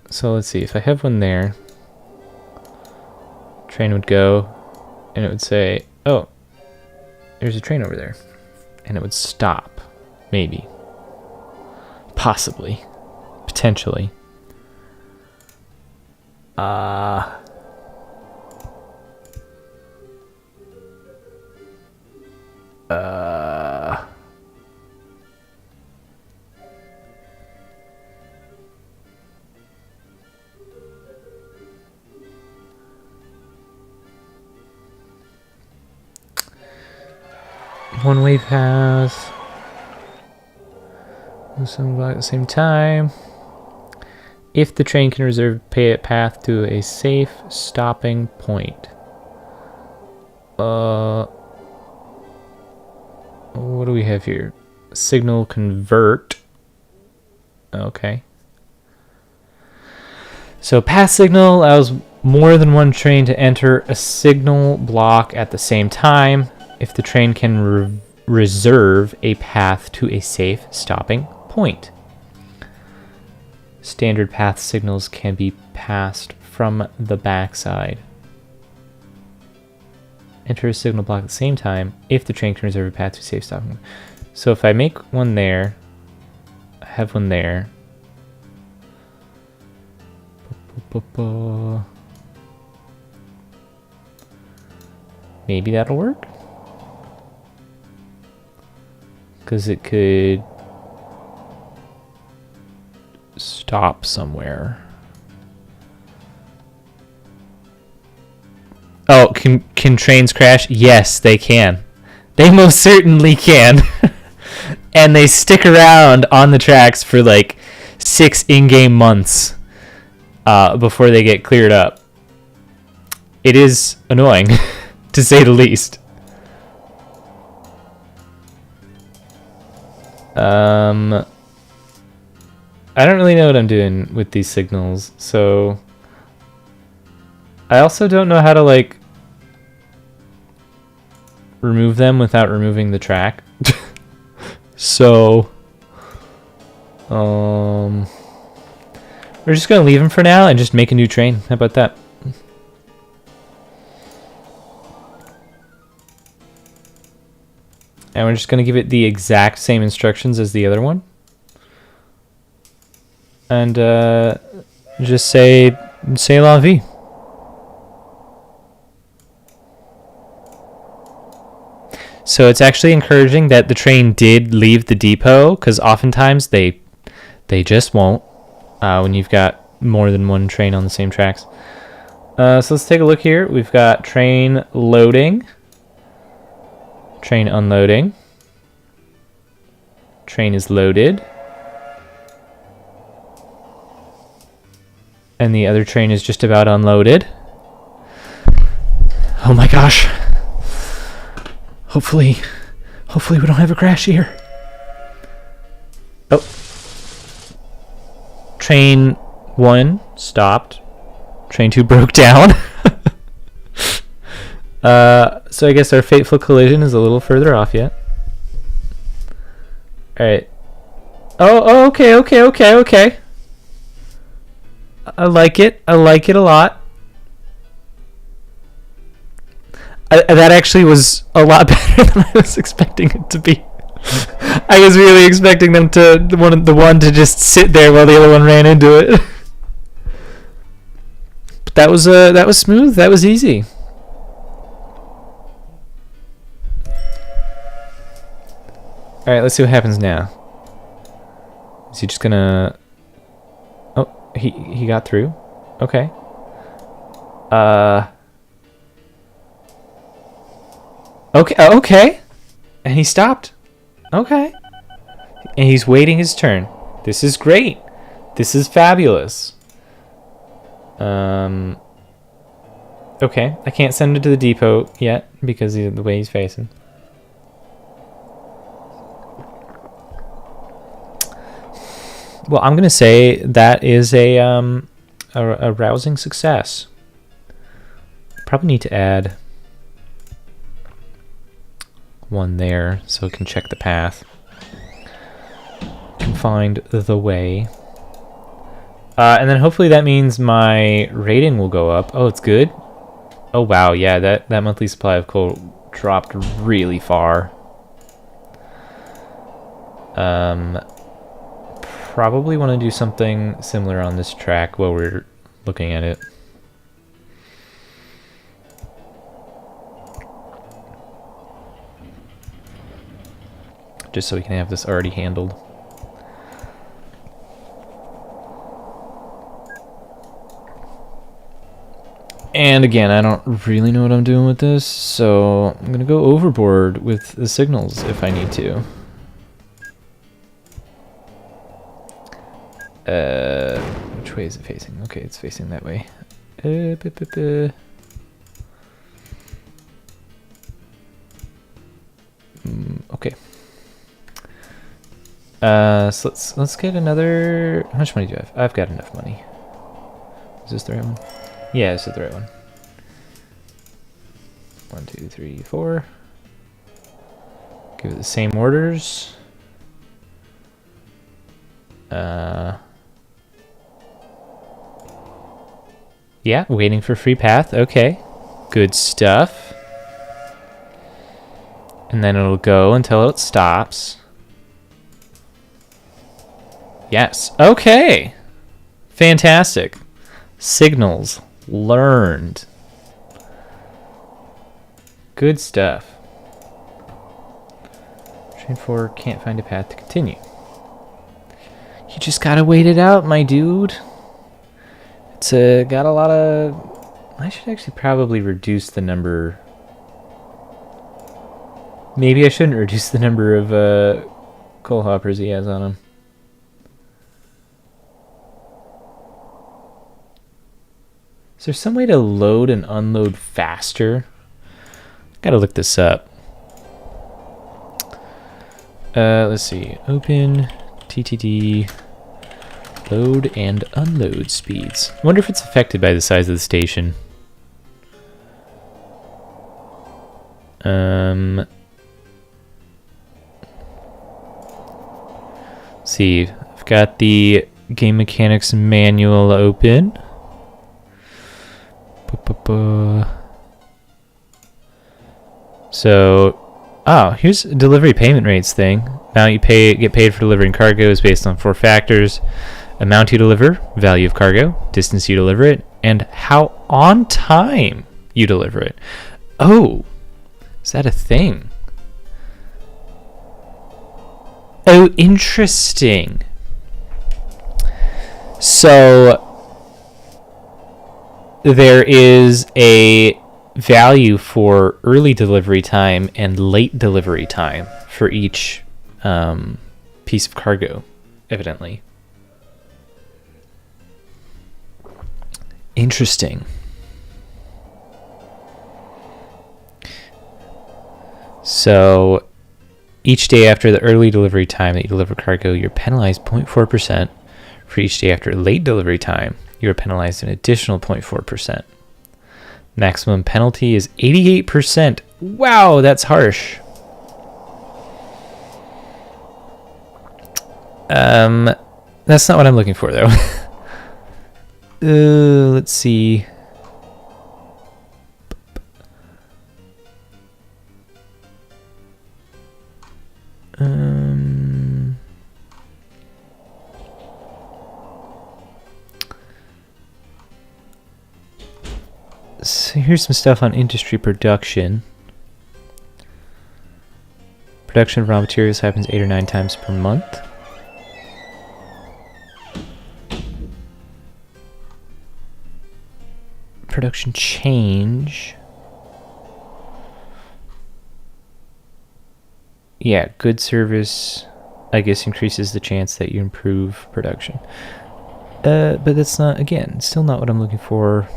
So let's see, if I have one there, train would go, and it would say, oh, there's a train over there. And it would stop, maybe. Possibly. Potentially. One-way path. Some at the same time. If the train can reserve a path to a safe stopping point. What do we have here? Signal convert. Okay. So path signal allows more than one train to enter a signal block at the same time if the train can reserve a path to a safe stopping point. Standard path signals can be passed from the backside. Enter a signal block at the same time if the train can reserve a path to a safe stopping. So if I make one there, I have one there. Maybe that'll work. Because it could stop somewhere. Oh, can trains crash? Yes, they can. They most certainly can. And they stick around on the tracks for like 6 in-game months before they get cleared up. It is annoying, to say the least. I don't really know what I'm doing with these signals, so I also don't know how to like remove them without removing the track. So we're just gonna leave them for now and just make a new train. How about that? And we're just gonna give it the exact same instructions as the other one. And just say la vie. So it's actually encouraging that the train did leave the depot, because oftentimes they just won't when you've got more than one train on the same tracks. So let's take a look here. We've got train loading, train unloading, train is loaded, and the other train is just about unloaded. Oh my gosh. Hopefully we don't have a crash here. Oh. Train 1 stopped. Train 2 broke down. So I guess our fateful collision is a little further off yet. Alright. Oh, okay. I like it a lot. That actually was a lot better than I was expecting it to be. I was really expecting them to the one to just sit there while the other one ran into it. But that was smooth. That was easy. All right, let's see what happens now. Is he just gonna? Oh, he got through. Okay. Okay. And he stopped. Okay. And he's waiting his turn. This is great. This is fabulous. Okay. I can't send it to the depot yet because of the way he's facing. Well, I'm gonna say that is a rousing success. Probably need to add one there so it can check the path. Can find the way. And then hopefully that means my rating will go up. Oh, it's good. Oh wow, yeah, that monthly supply of coal dropped really far. Probably want to do something similar on this track while we're looking at it. Just so we can have this already handled. And again, I don't really know what I'm doing with this, so I'm gonna go overboard with the signals if I need to. Which way is it facing? Okay, it's facing that way. Okay. So let's get another. How much money do I have? I've got enough money. Is this the right one? Yeah, this is the right one. 1, 2, 3, 4. Give it the same orders. Yeah, waiting for free path. Okay, good stuff. And then it'll go until it stops. Yes. Okay. Fantastic. Signals learned. Good stuff. Train 4 can't find a path to continue. You just gotta wait it out, my dude. It's got a lot of... I should actually probably reduce the number... Maybe I shouldn't reduce the number of coal hoppers he has on him. Is there some way to load and unload faster? Gotta look this up. Let's see. OpenTTD load and unload speeds. I wonder if it's affected by the size of the station. Let's see. I've got the game mechanics manual open. So, here's delivery payment rates thing. Amount you get paid for delivering cargo is based on 4 factors: amount you deliver, value of cargo, distance you deliver it, and how on time you deliver it. Oh, is that a thing? Oh, interesting. So there is a value for early delivery time and late delivery time for each piece of cargo, evidently. Interesting. So each day after the early delivery time that you deliver cargo, you're penalized 0.4%. For each day after late delivery time, you are penalized an additional 0.4%. Maximum penalty is 88%. Wow, that's harsh. That's not what I'm looking for, though. Let's see. So here's some stuff on industry production. Production of raw materials happens 8 or 9 times per month. Production change. Yeah, good service, I guess, increases the chance that you improve production. But that's not, again, still not what I'm looking for.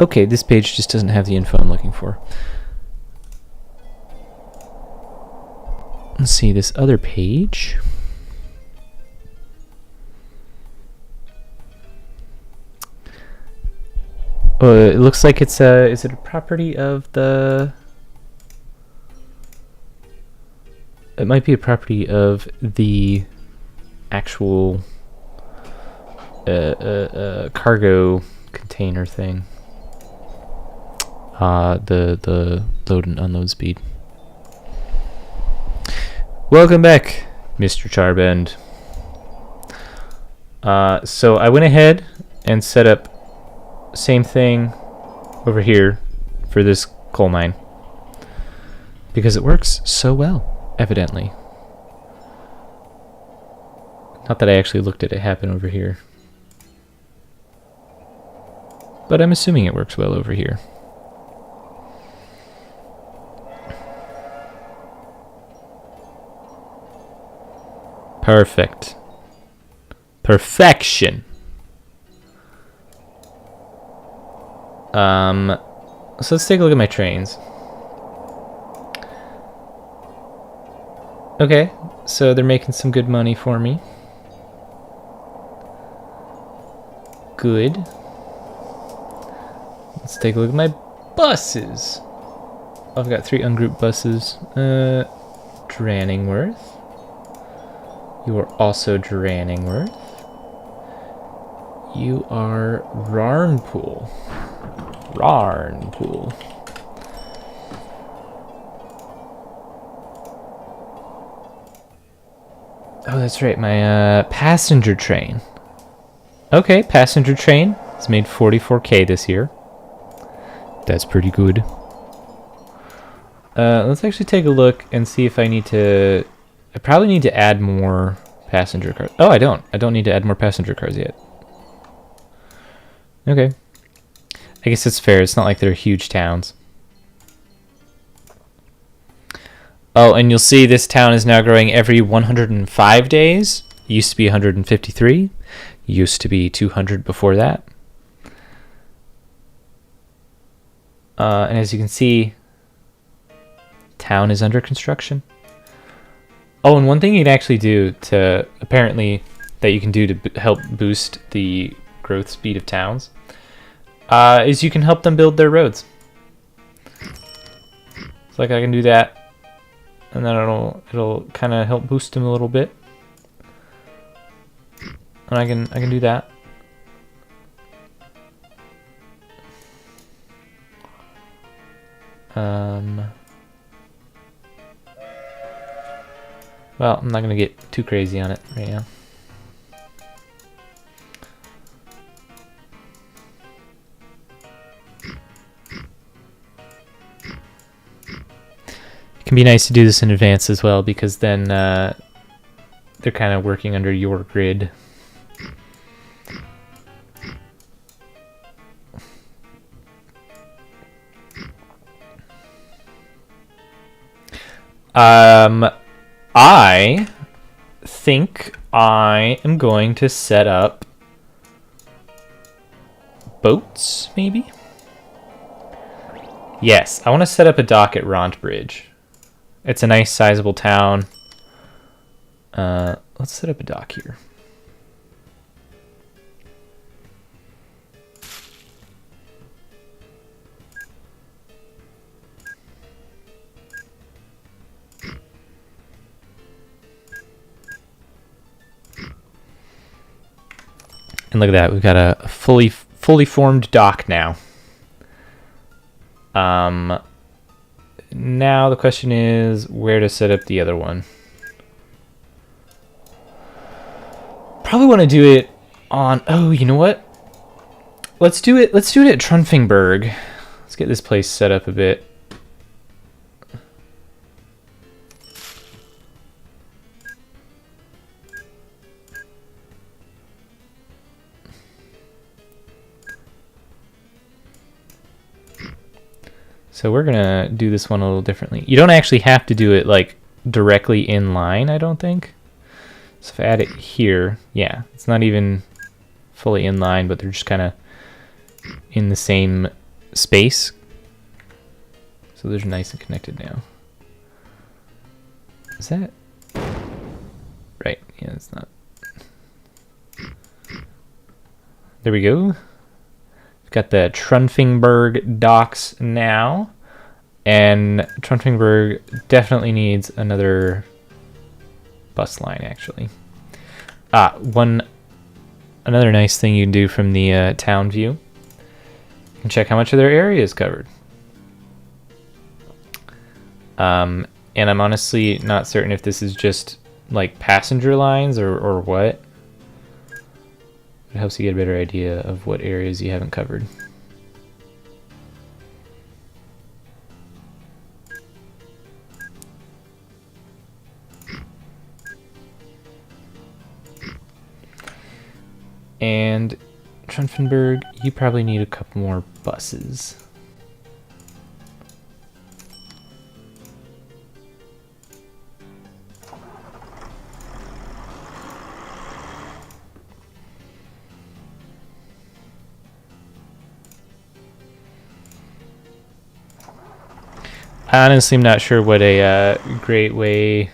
Okay, this page just doesn't have the info I'm looking for. Let's see, this other page. Oh, it looks like it's is it a property of the... It might be a property of the actual cargo container thing. The load and unload speed. Welcome back, Mr. Charbend. So I went ahead and set up same thing over here for this coal mine because it works so well, evidently. Not that I actually looked at it happen over here, but I'm assuming it works well over here. Perfect. Perfection. So let's take a look at my trains. Okay, so they're making some good money for me. Good. Let's take a look at my buses. I've got 3 ungrouped buses. Dranningworth. You are also Dranningworth. You are Rarnpool. Rarnpool. Oh, that's right, my passenger train. Okay, passenger train. It's made 44K this year. That's pretty good. Let's actually take a look and see if I need to... I probably need to add more passenger cars. Oh, I don't. I don't need to add more passenger cars yet. Okay. I guess it's fair. It's not like they're huge towns. Oh, and you'll see this town is now growing every 105 days. It used to be 153. Used to be 200 before that. And as you can see, town is under construction. Oh, and one thing you can actually do to, apparently, that you can do to help boost the growth speed of towns, is you can help them build their roads. It's like I can do that, and then it'll kind of help boost them a little bit. And I can do that. Well, I'm not going to get too crazy on it right now. It can be nice to do this in advance as well, because then they're kind of working under your grid. I think I am going to set up boats, maybe? Yes, I want to set up a dock at Rontbridge. It's a nice sizable town. Let's set up a dock here. And look at that, we've got a fully formed dock now. Now the question is where to set up the other one. Probably want to do it on, oh, you know what? Let's do it at Trunfingburg. Let's get this place set up a bit. So we're gonna do this one a little differently. You don't actually have to do it like directly in line, I don't think. So if I add it here, yeah, it's not even fully in line, but they're just kind of in the same space. So they're nice and connected now. Is that right? Yeah, it's not. There we go. Got the Trunfingburg docks now, and Trunfingburg definitely needs another bus line, actually. Another nice thing you can do from the town view, you can check how much of their area is covered. And I'm honestly not certain if this is just like passenger lines or what. It helps you get a better idea of what areas you haven't covered. And Trunfingburg, you probably need a couple more buses. I honestly am not sure what a great way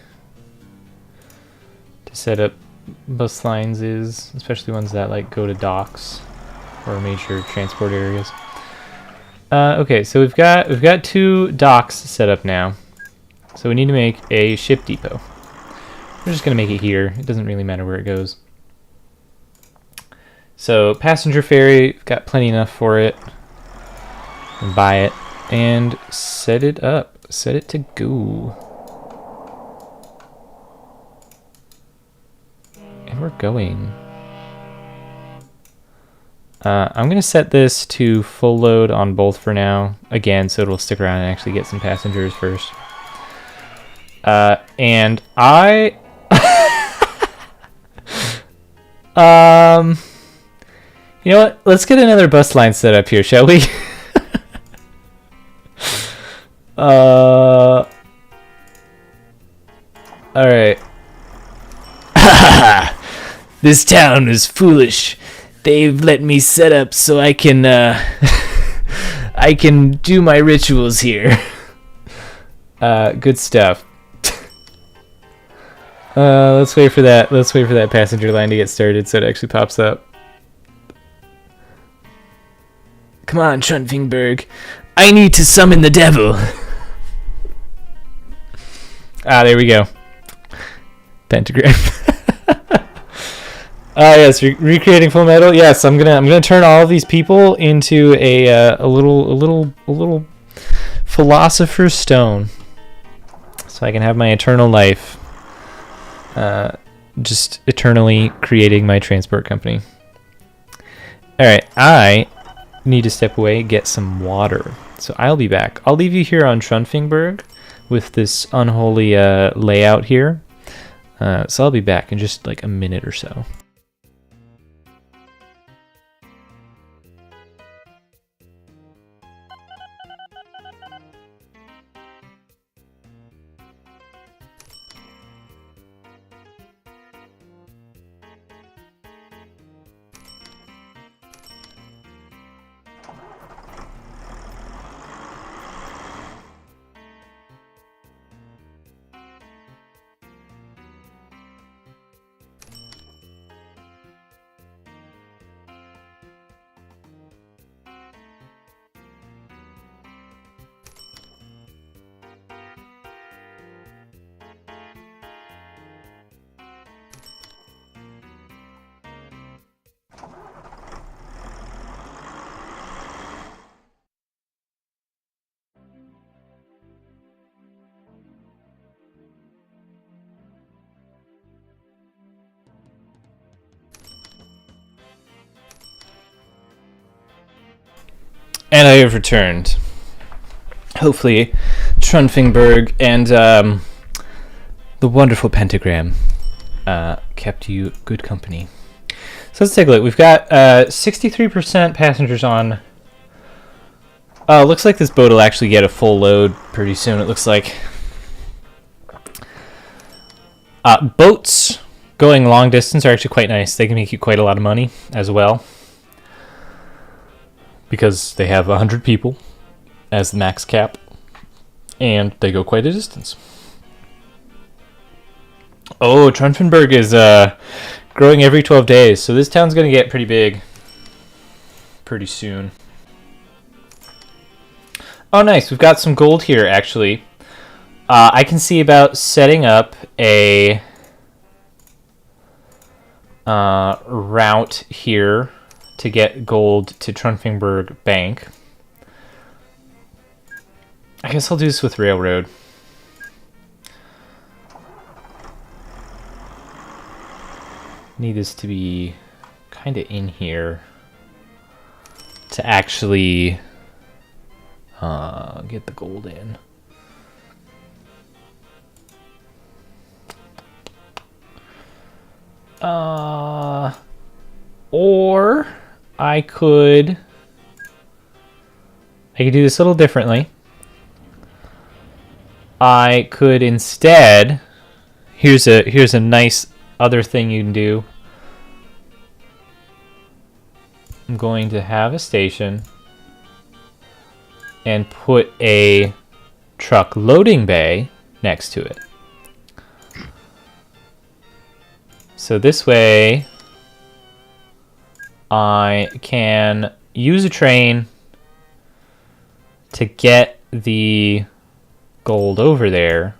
to set up bus lines is, especially ones that like go to docks or major transport areas. Okay, so we've got 2 docks set up now. So we need to make a ship depot. We're just gonna make it here. It doesn't really matter where it goes. So passenger ferry, got plenty enough for it. And buy it. And set it up. Set it to go. And we're going. I'm going to set this to full load on both for now. Again, so it'll stick around and actually get some passengers first. And I... you know what? Let's get another bus line set up here, shall we? Alright. This town is foolish. They've let me set up so I can I can do my rituals here. Good stuff. Let's wait for that. Let's wait for that passenger line to get started so it actually pops up. Come on, Trunfingberg. I need to summon the devil. There we go. Pentagram. Yes, recreating Full Metal. Yes, I'm gonna turn all of these people into a little philosopher's stone, so I can have my eternal life. Just eternally creating my transport company. All right, I need to step away, get some water. So I'll be back. I'll leave you here on Trunfingberg with this unholy layout here. So I'll be back in just like a minute or so. And I have returned. Hopefully, Trunfingberg and the wonderful pentagram kept you good company. So let's take a look. We've got 63% passengers on. Looks like this boat will actually get a full load pretty soon, it looks like. Boats going long distance are actually quite nice. They can make you quite a lot of money as well, because they have 100 people as the max cap, and they go quite a distance. Oh, Trunfingberg is growing every 12 days, so this town's going to get pretty big pretty soon. Oh, nice. We've got some gold here, actually. I can see about setting up a route here to get gold to Trunfingberg Bank. I guess I'll do this with railroad. Need this to be kind of in here to actually get the gold in. Or I could do this a little differently. I could instead, here's a nice other thing you can do. I'm going to have a station and put a truck loading bay next to it. So this way I can use a train to get the gold over there,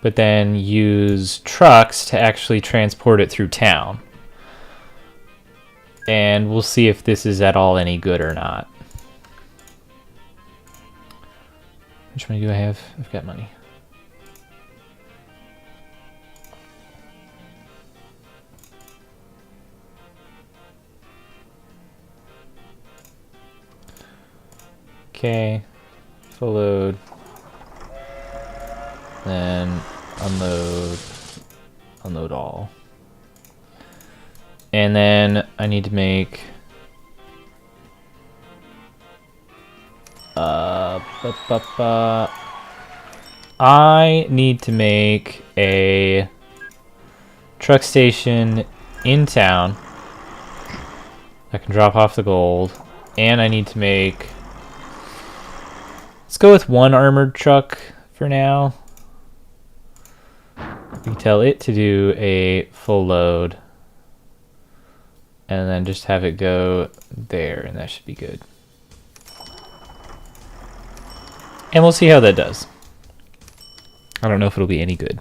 but then use trucks to actually transport it through town. And we'll see if this is at all any good or not. Which money do I have? I've got money. Okay, full load, then unload all. And then I need to make I need to make a truck station in town. I can drop off the gold. And I need to make... Let's go with one armored truck for now. We can tell it to do a full load. And then just have it go there, and that should be good. And we'll see how that does. I don't know if it'll be any good.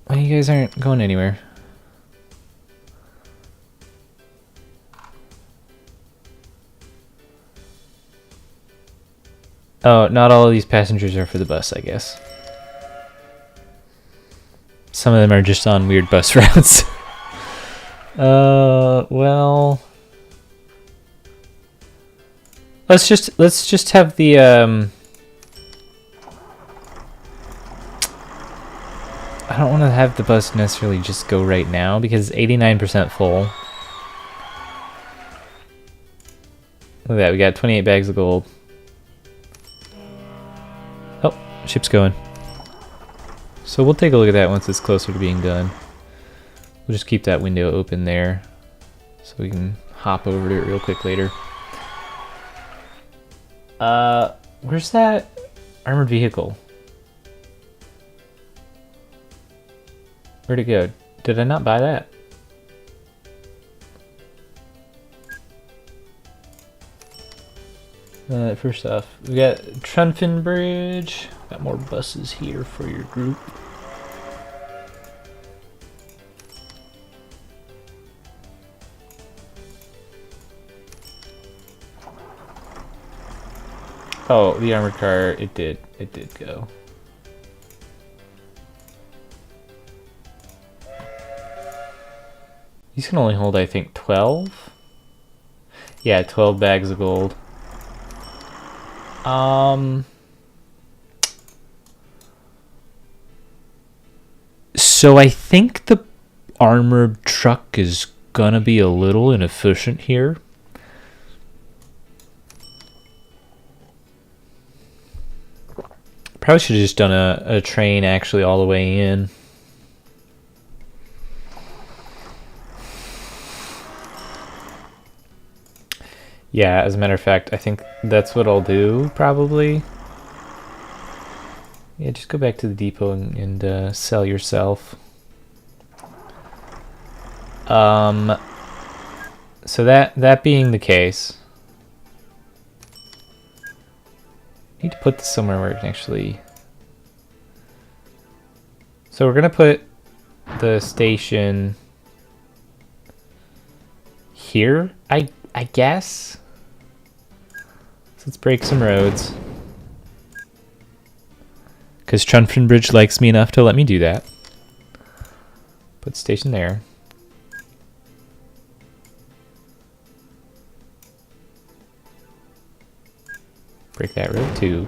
Well, you guys aren't going anywhere. Oh, not all of these passengers are for the bus, I guess. Some of them are just on weird bus routes. Well, let's just have the I don't want to have the bus necessarily just go right now because it's 89% full. Look at that, we got 28 bags of gold. Oh, ship's going. So we'll take a look at that once it's closer to being done. We'll just keep that window open there so we can hop over to it real quick later. Where's that armored vehicle? Where'd it go? Did I not buy that? First off, we got Trunfin Bridge. Got more buses here for your group. Oh, the armored car, it did go. These can only hold, I think, 12? Yeah, 12 bags of gold. So I think the armored truck is gonna be a little inefficient here. Probably should have just done a train actually all the way in. Yeah, as a matter of fact, I think that's what I'll do, probably. Yeah, just go back to the depot and sell yourself. So that being the case, I need to put this somewhere where it can actually... So we're gonna put the station here, I guess. So let's break some roads. Because Trunfin Bridge likes me enough to let me do that. Put station there. Break that road too.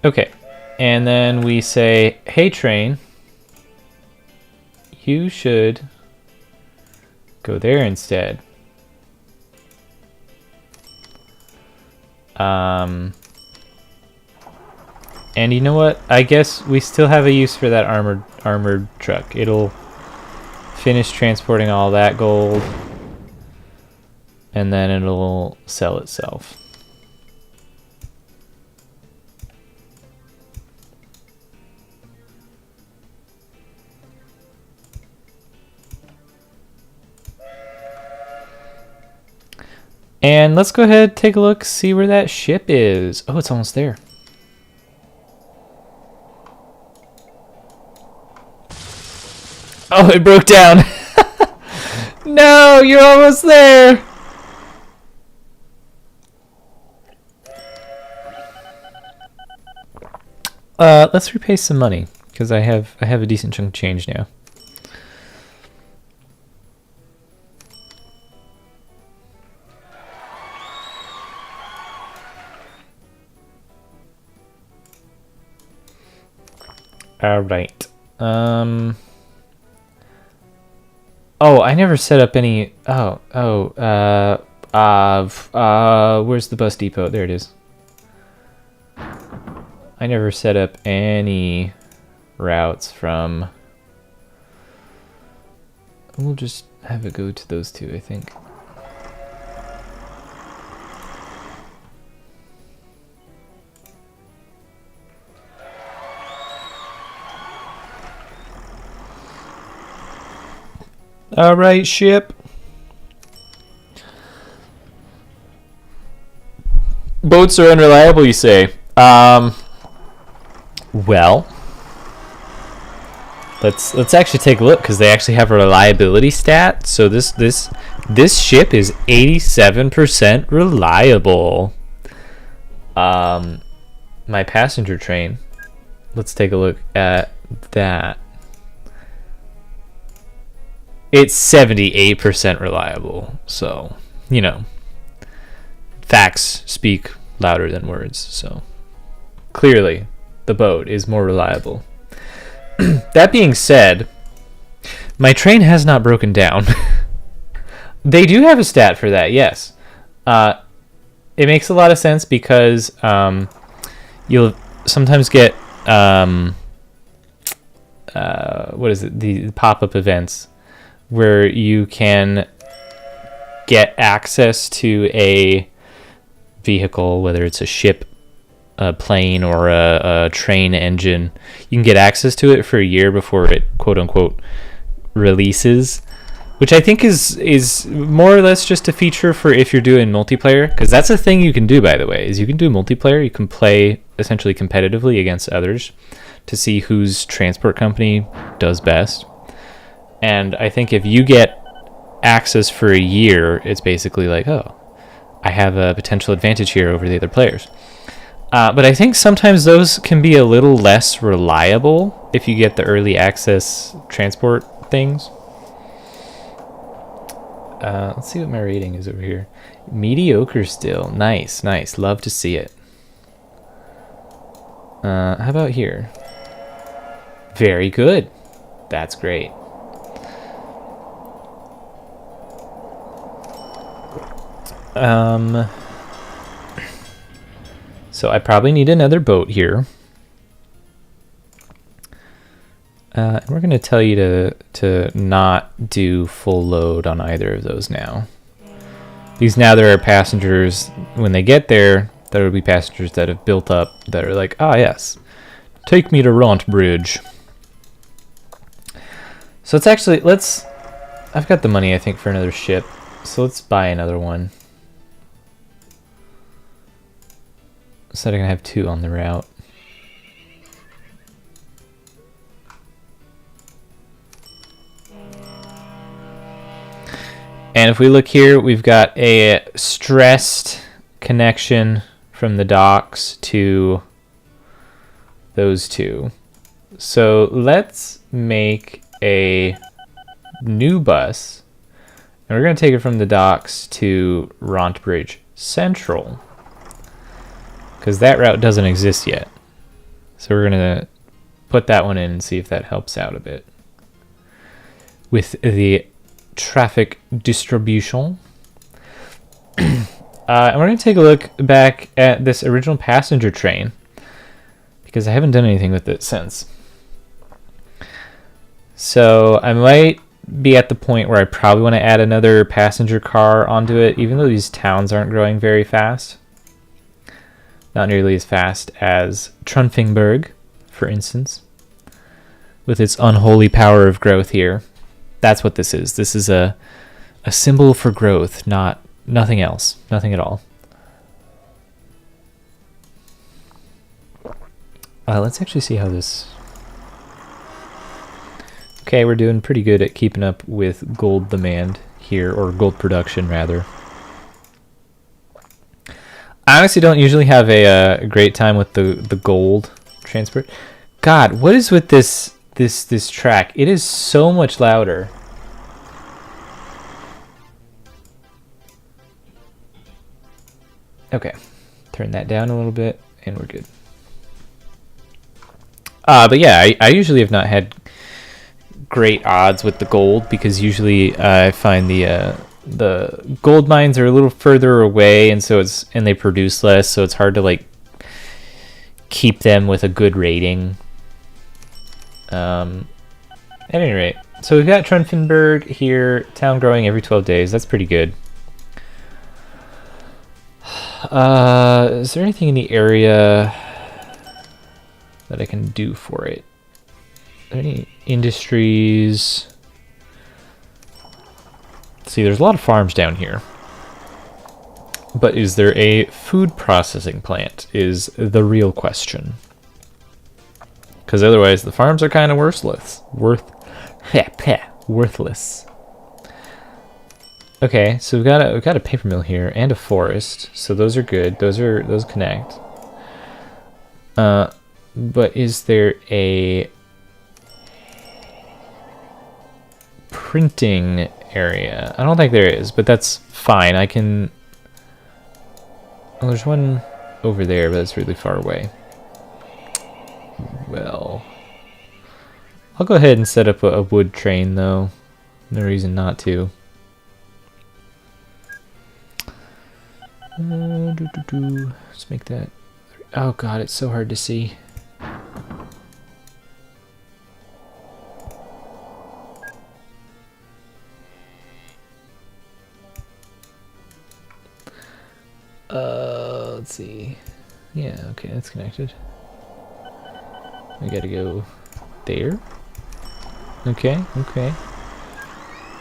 Okay, and then we say, hey train, you should go there instead. And you know what? I guess we still have a use for that armored truck. It'll finish transporting all that gold, and then it'll sell itself. And let's go ahead, take a look, see where that ship is. Oh, it's almost there. Oh, it broke down. No, you're almost there. Let's repay some money because I have a decent chunk of change now. All right. Oh, I never set up any. Where's the bus depot? There it is. I never set up any routes from. We'll just have it go to those two, I think. All right, ship. Boats are unreliable, you say? Well, let's actually take a look because they actually have a reliability stat. So this ship is 87% reliable. My passenger train. Let's take a look at that. It's 78% reliable. So, you know, facts speak louder than words. So, clearly, the boat is more reliable. That being said, my train has not broken down. They do have a stat for that, yes. It makes a lot of sense because you'll sometimes get what is it? The pop-up events where you can get access to a vehicle, whether it's a ship, a plane, or a train engine. You can get access to it for a year before it quote-unquote releases, which I think is more or less just a feature for if you're doing multiplayer, because that's a thing you can do, by the way, is you can do multiplayer. You can play essentially competitively against others to see whose transport company does best. And I think if you get access for a year, it's basically like, oh, I have a potential advantage here over the other players. But I think sometimes those can be a little less reliable if you get the early access transport things. Let's see what my rating is over here. Mediocre still. Nice, nice. Love to see it. How about here? Very good. That's great. So I probably need another boat here. And we're going to tell you to not do full load on either of those now. Because now there are passengers, when they get there, there will be passengers that have built up that are like, ah, yes, take me to Ront Bridge. So it's actually, I've got the money, I think, for another ship. So let's buy another one. So I'm going to have two on the route. And if we look here, we've got a stressed connection from the docks to those two. So let's make a new bus. And we're going to take it from the docks to Ront Bridge Central, because that route doesn't exist yet. So we're going to put that one in and see if that helps out a bit with the traffic distribution. And we're going to take a look back at this original passenger train, because I haven't done anything with it since. So I might be at the point where I probably want to add another passenger car onto it, even though these towns aren't growing very fast. Not nearly as fast as Trunfingburg, for instance, with its unholy power of growth here. That's what this is. This is a symbol for growth, nothing else, nothing at all. Let's actually see how this... Okay, we're doing pretty good at keeping up with gold demand here, or gold production, rather. I honestly don't usually have a great time with the gold transport. God, what is with this track? It is so much louder. Okay, turn that down a little bit, and we're good. But yeah, I usually have not had great odds with the gold, because usually I find the gold mines are a little further away, and they produce less, so it's hard to like keep them with a good rating. At any rate, so we've got Trunfenberg here, town growing every 12 days. That's pretty good. Is there anything in the area that I can do for it? Are there any industries? See, there's a lot of farms down here. But is there a food processing plant is the real question. Because otherwise the farms are kind of worthless. Worthless. Okay, so we've got a paper mill here and a forest, so those are good. Those connect. But is there a printing area? I don't think there is, but that's fine. I can. Oh, there's one over there, but it's really far away. Well, I'll go ahead and set up a wood train, though. No reason not to. Let's make that. Oh god, it's so hard to see. Let's see. Yeah, okay, that's connected. We gotta go there. Okay.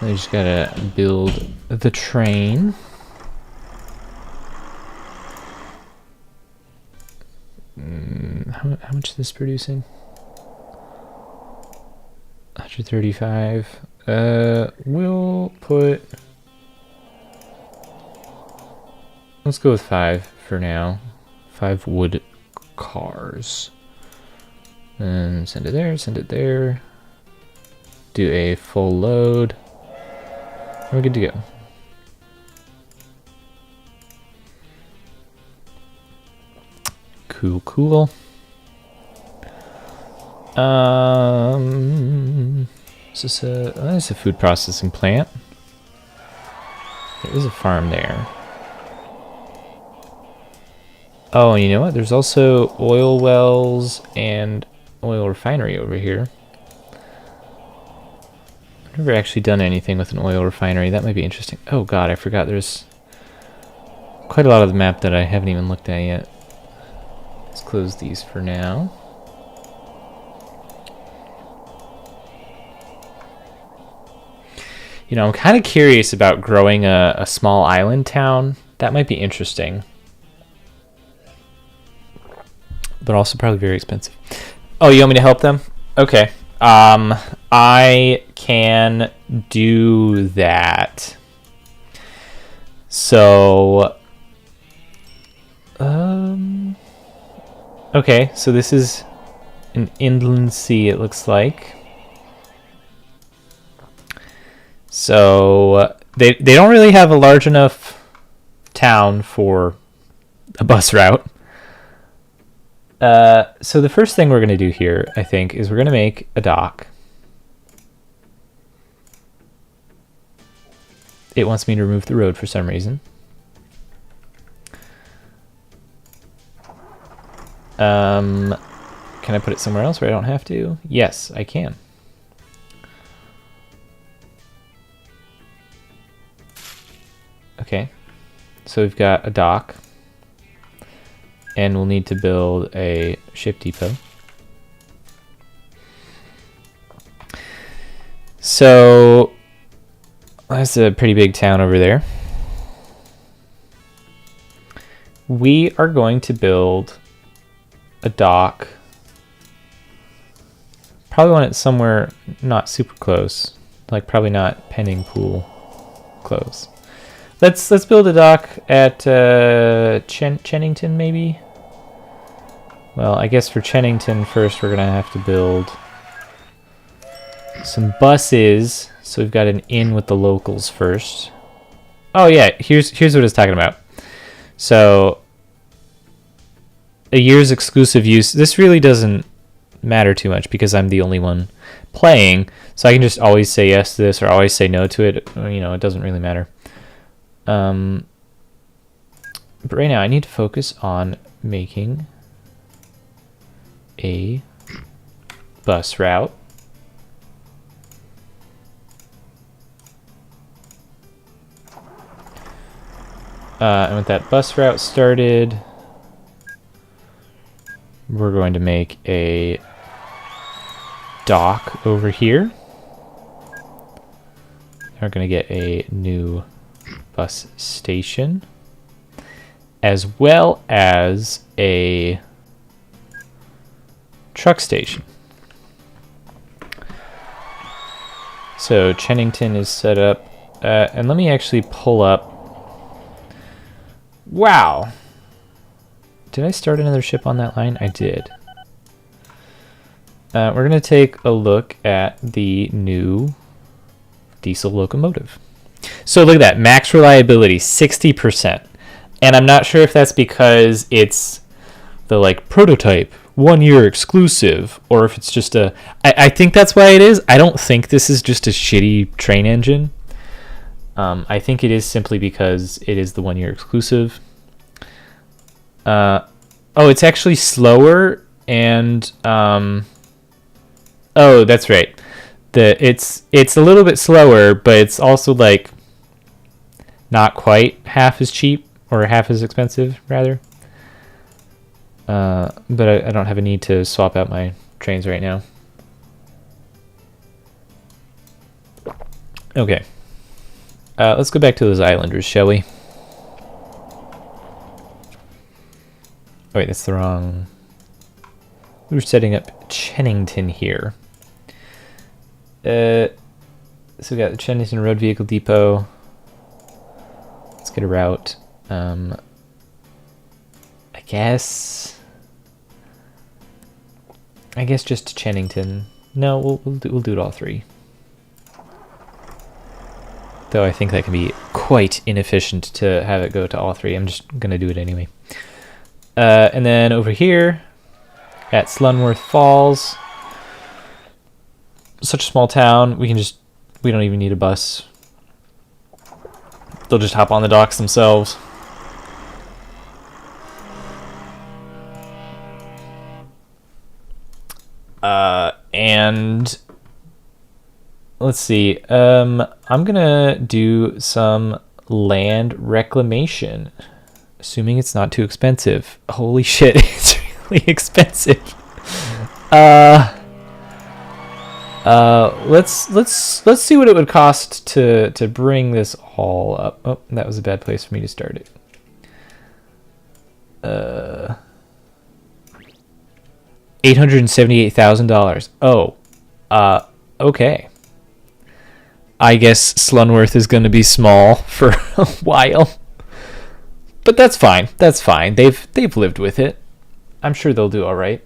I just gotta build the train. How much is this producing? 135. We'll put. Let's go with 5 for now. 5 wood cars. And send it there, send it there. Do a full load. We're good to go. Cool. Is this that's a food processing plant. There is a farm there. Oh, and you know what? There's also oil wells and oil refinery over here. I've never actually done anything with an oil refinery. That might be interesting. Oh god, I forgot there's quite a lot of the map that I haven't even looked at yet. Let's close these for now. You know, I'm kind of curious about growing a small island town. That might be interesting. But also probably very expensive. Oh, you want me to help them? Okay. I can do that. So, okay, so this is an inland sea, it looks like. So, they don't really have a large enough town for a bus route. So the first thing we're going to do here, I think, is we're going to make a dock. It wants me to remove the road for some reason. Can I put it somewhere else where I don't have to? Yes, I can. Okay, so we've got a dock. And we'll need to build a ship depot. So that's a pretty big town over there. We are going to build a dock. Probably want it somewhere not super close, like probably not Penning Pool close. Let's build a dock at Chennington maybe. Well, I guess for Chennington first we're gonna have to build some buses. So we've got an inn with the locals first. Oh yeah, here's what it's talking about. So a year's exclusive use. This really doesn't matter too much because I'm the only one playing, so I can just always say yes to this or always say no to it. You know, it doesn't really matter. But right now I need to focus on making a bus route. And with that bus route started, we're going to make a dock over here. We're going to get a new bus station, as well as a truck station. So Chennington is set up, and let me actually pull up. Wow. Did I start another ship on that line? I did. We're going to take a look at the new diesel locomotive. So look at that, max reliability, 60%. And I'm not sure if that's because it's the like prototype, 1 year exclusive, or if it's just a... I think that's why it is. I don't think this is just a shitty train engine. I think it is simply because it is the 1 year exclusive. Oh, it's actually slower, and oh, that's right. It's a little bit slower, but it's also like not quite half as cheap or half as expensive, rather. But I don't have a need to swap out my trains right now. Okay. Let's go back to those islanders, shall we? Oh, wait, that's the wrong... We were setting up Chennington here. So we got the Chennington Road Vehicle Depot. Let's get a route. I guess just to Chennington. No, we'll do it all three. Though I think that can be quite inefficient to have it go to all three. I'm just gonna do it anyway. And then over here at Slunworth Falls, such a small town, we don't even need a bus. They'll just hop on the docks themselves. And let's see, I'm gonna do some land reclamation, assuming it's not too expensive. Holy shit, it's really expensive. Let's see what it would cost to bring this all up. Oh, that was a bad place for me to start it. $878,000. Oh, okay. I guess Slunworth is going to be small for a while, but that's fine. That's fine. They've lived with it. I'm sure they'll do all right.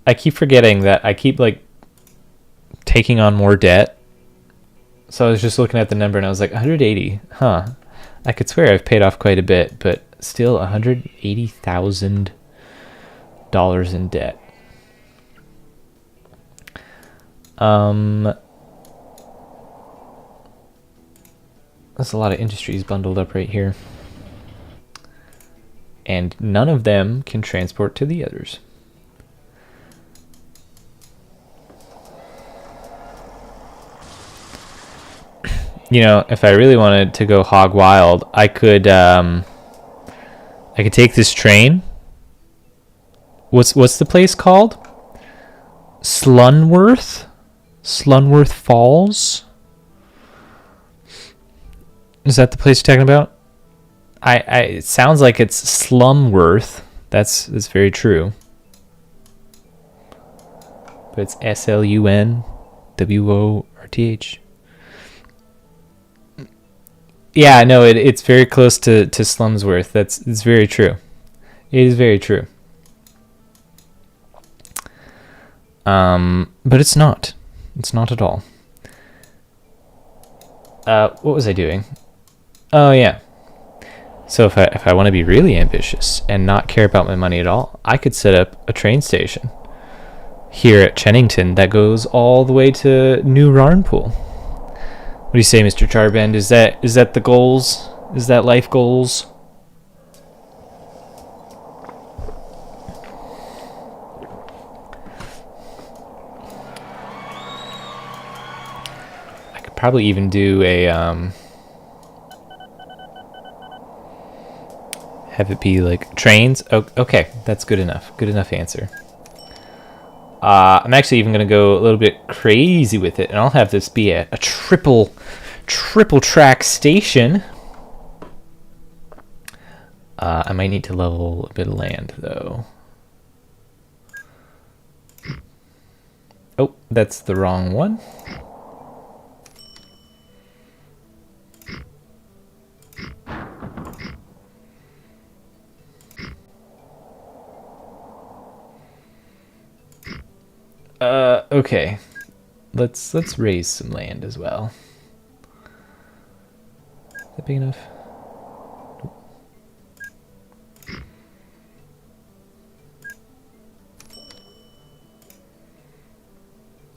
I keep forgetting that I keep like taking on more debt. So I was just looking at the number and I was like, 180, huh? I could swear I've paid off quite a bit, but still $180,000 in debt. There's a lot of industries bundled up right here. And none of them can transport to the others. You know, if I really wanted to go hog wild, I could take this train. What's the place called? Slunworth Falls? Is that the place you're talking about? It sounds like it's Slumworth. That's very true. But it's Slunworth. Yeah, no, it's very close to Slumsworth. It's very true. It is very true. But it's not. It's not at all. What was I doing? Oh yeah. So if I want to be really ambitious and not care about my money at all, I could set up a train station here at Chennington that goes all the way to New Rarnpool. What do you say, Mr. Charbend? Is that the goals? Is that life goals? I could probably even do a have it be like trains. Oh, okay, that's good enough. Good enough answer. I'm actually even going to go a little bit crazy with it, and I'll have this be a triple track station. I might need to level a bit of land, though. Oh, that's the wrong one. Okay. Let's raise some land as well. Is that big enough?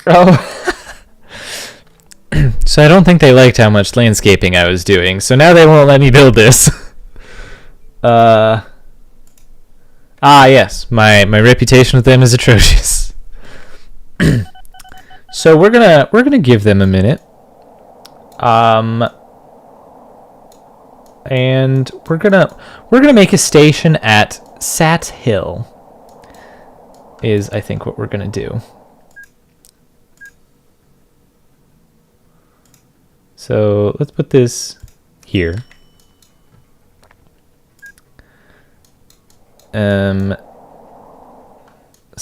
Oh. So I don't think they liked how much landscaping I was doing, so now they won't let me build this. Yes, my reputation with them is atrocious. So we're gonna give them a minute, and we're gonna make a station at Sat Hill. Is I think what we're gonna do. So let's put this here. So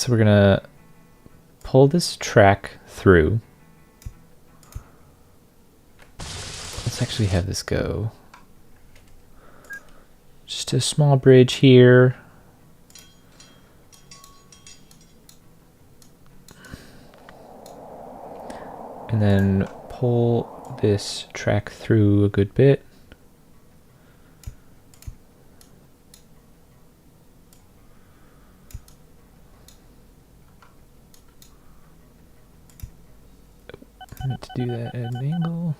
we're gonna pull this track through. Let's actually have this go. Just a small bridge here. And then pull this track through a good bit. I meant to do that at an angle.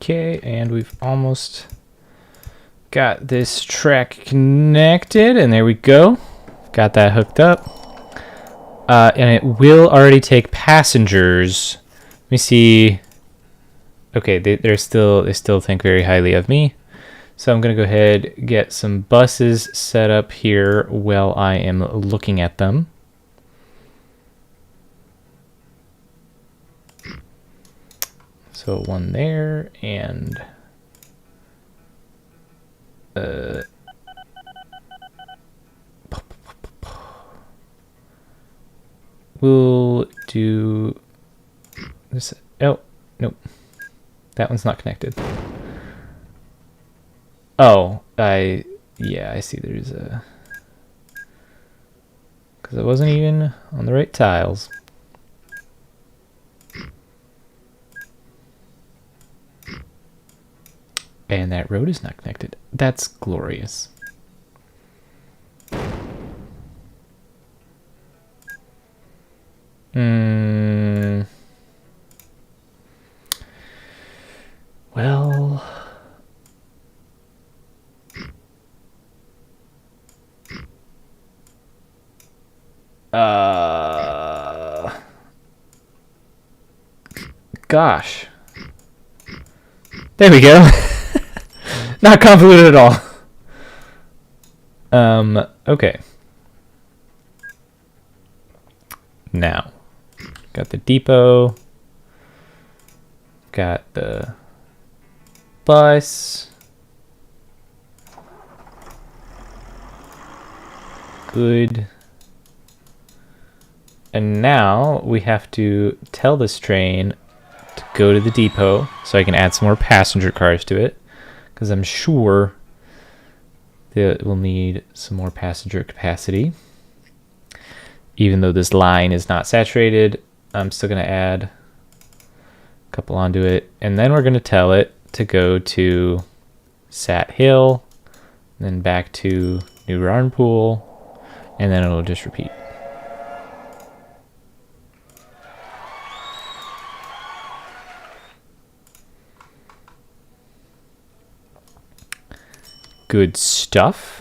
Okay, and we've almost got this track connected, and there we go. Got that hooked up. And it will already take passengers. Let me see. Okay, they still think very highly of me. So I'm gonna go ahead get some buses set up here while I am looking at them. So one there, and we'll do this. Oh, nope. That one's not connected. Oh, yeah, I see there's a... Because I wasn't even on the right tiles. And that road is not connected. That's glorious. Well... gosh. There we go. Not convoluted at all. Okay. Now, got the depot. Got the bus. Good. And now we have to tell this train to go to the depot so I can add some more passenger cars to it, because I'm sure that we'll need some more passenger capacity. Even though this line is not saturated, I'm still going to add a couple onto it. And then we're going to tell it to go to Sat Hill, then back to New Rarnpool, and then it'll just repeat. Good stuff.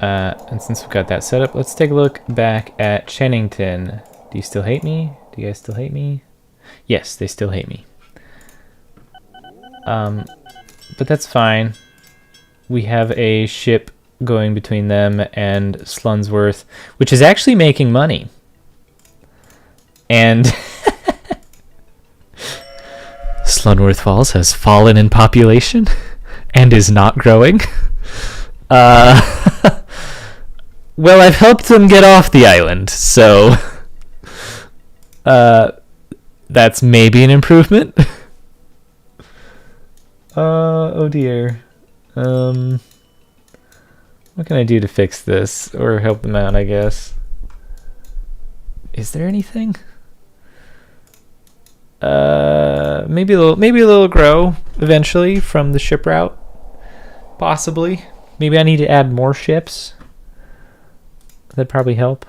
And since we've got that set up, let's take a look back at Chennington. Do you still hate me? Do you guys still hate me? Yes, they still hate me. But that's fine. We have a ship going between them and Slunsworth, which is actually making money. And Slunworth Falls has fallen in population and is not growing. Well, I've helped them get off the island, so that's maybe an improvement. Oh dear. What can I do to fix this or help them out, I guess? Is there anything? Maybe a little grow eventually from the ship route. Possibly. Maybe I need to add more ships. That'd probably help.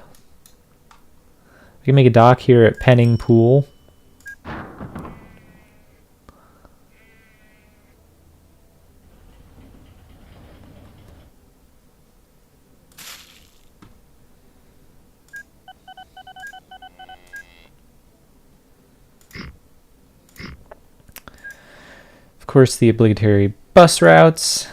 We can make a dock here at Penning Pool. Of course, the obligatory bus routes.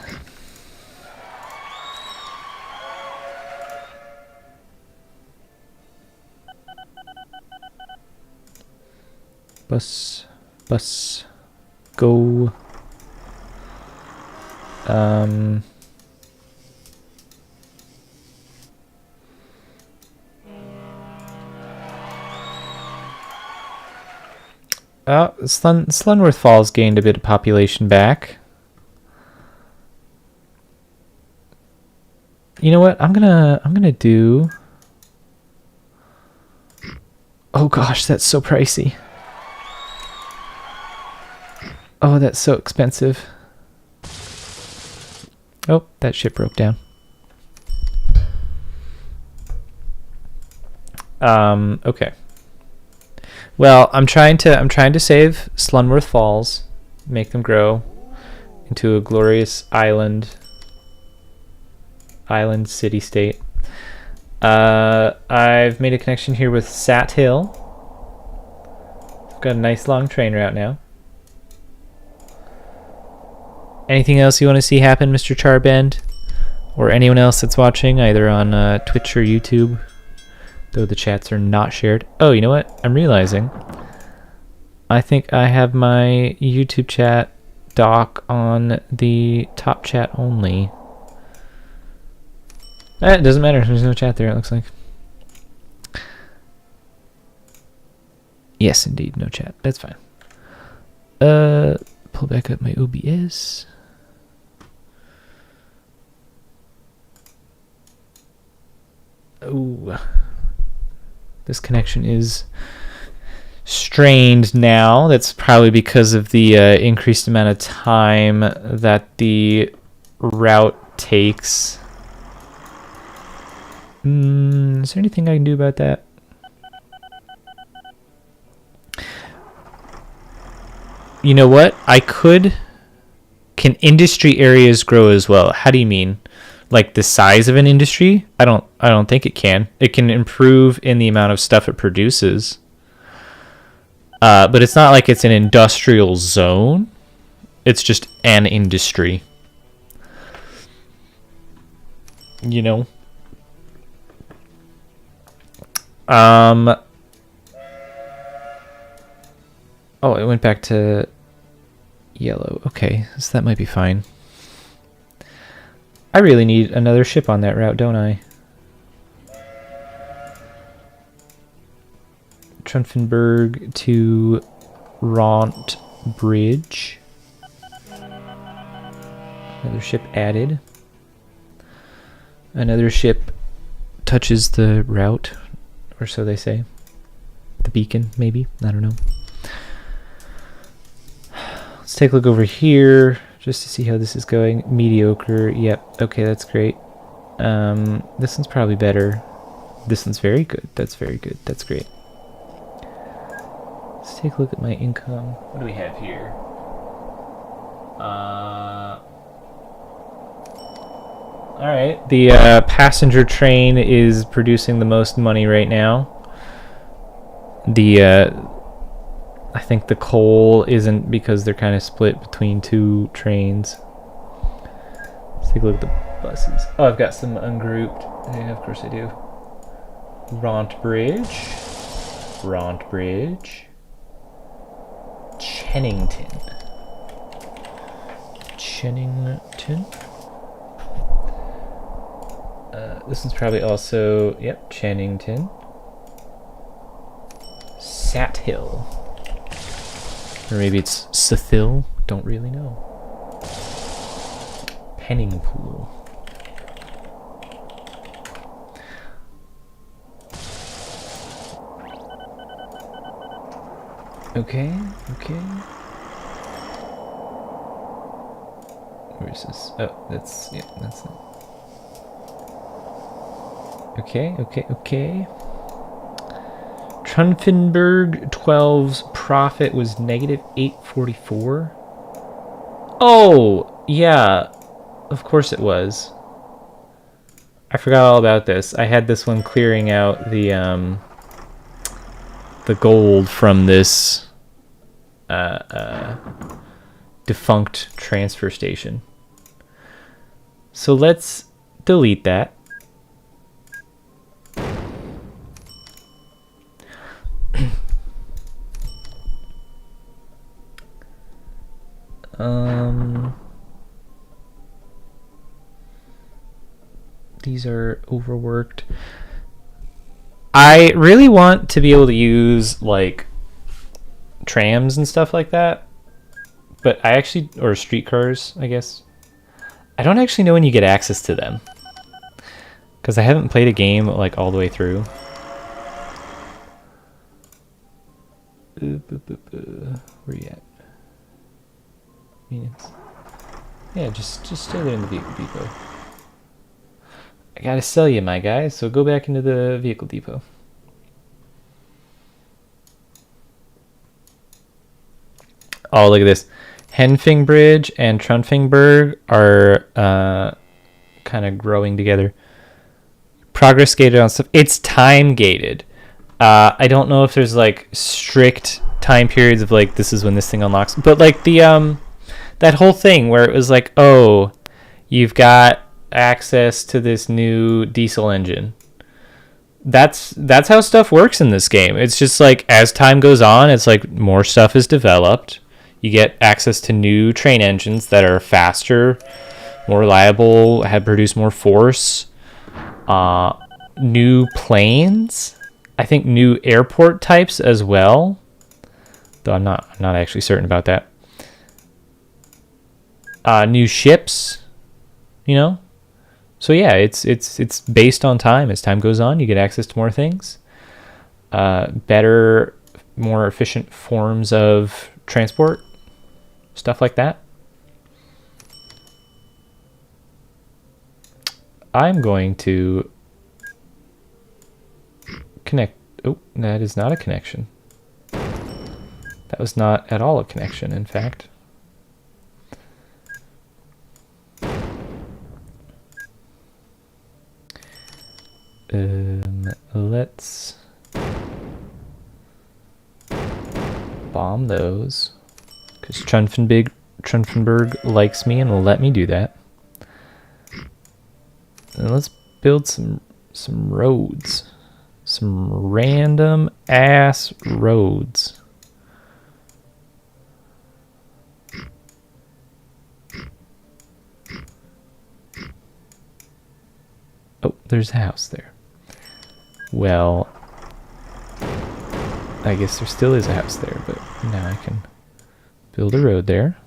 Bus, go. Slunworth Falls gained a bit of population back. You know what? I'm gonna do. Oh gosh, that's so pricey. Oh, that's so expensive. Oh, that ship broke down. Okay. Well, I'm trying to save Slunworth Falls, make them grow into a glorious island city-state. I've made a connection here with Sat Hill. I've got a nice long train route now. Anything else you want to see happen, Mr. Charbend? Or anyone else that's watching, either on Twitch or YouTube? Though the chats are not shared. Oh, you know what? I'm realizing. I think I have my YouTube chat dock on the top chat only. It doesn't matter. There's no chat there, it looks like. Yes, indeed. No chat. That's fine. Pull back up my OBS. Oh, this connection is strained now. That's probably because of the increased amount of time that the route takes. Is there anything I can do about that? You know what? I could. Can industry areas grow as well? How do you mean? like the size of an industry. I don't think it can. It can improve in the amount of stuff it produces. But it's not like it's an industrial zone. It's just an industry. You know? Oh, it went back to yellow. Okay, so that might be fine. I really need another ship on that route, don't I? Trunfenberg to Ront Bridge. Another ship added. Another ship touches the route, or so they say. The beacon, maybe? I don't know. Let's take a look over here just to see how this is going. Mediocre. Yep. Okay, that's great. This one's probably better. This one's very good. That's very good. That's great. Let's take a look at my income. What do we have here? Alright, the passenger train is producing the most money right now. I think the coal isn't, because they're kind of split between two trains. Let's take a look at the buses. Oh, I've got some ungrouped. Yeah, of course I do. Ront Bridge. Ront Bridge. Chennington. Chennington. This one's probably also, yep, Chennington. Sathill. Or maybe it's Sathill, don't really know. Penningpool. Okay, okay. Where is this? Oh, that's, yeah, that's it. Okay, okay, okay. Trunfenberg 12's profit was negative 844. Oh, yeah. Of course it was. I forgot all about this. I had this one clearing out the gold from this defunct transfer station. So let's delete that. These are overworked. I really want to be able to use like trams and stuff like that, but I actually, or streetcars, I guess. I don't actually know when you get access to them, because I haven't played a game like all the way through. Where you at? Maintenance. Yeah, just stay there in the vehicle depot. I gotta sell you, my guy, so go back into the vehicle depot. Oh, look at this. Henfing Bridge and Trunfenberg are kind of growing together. Progress gated on stuff. It's time gated. I don't know if there's like strict time periods of like this is when this thing unlocks, but like the that whole thing where it was like, oh, you've got access to this new diesel engine. That's how stuff works in this game. It's just like as time goes on, it's like more stuff is developed. You get access to new train engines that are faster, more reliable, have produced more force. New planes. I think new airport types as well. Though I'm not actually certain about that. New ships, you know. So yeah, it's based on time. As time goes on, you get access to more things. Better, more efficient forms of transport, stuff like that. I'm going to connect. Oh, that is not a connection. That was not at all a connection, in fact. Let's bomb those, because Trunfenberg likes me and will let me do that. And let's build some roads, some random ass roads. Oh, there's a house there. Well, I guess there still is a house there, but now I can build a road there.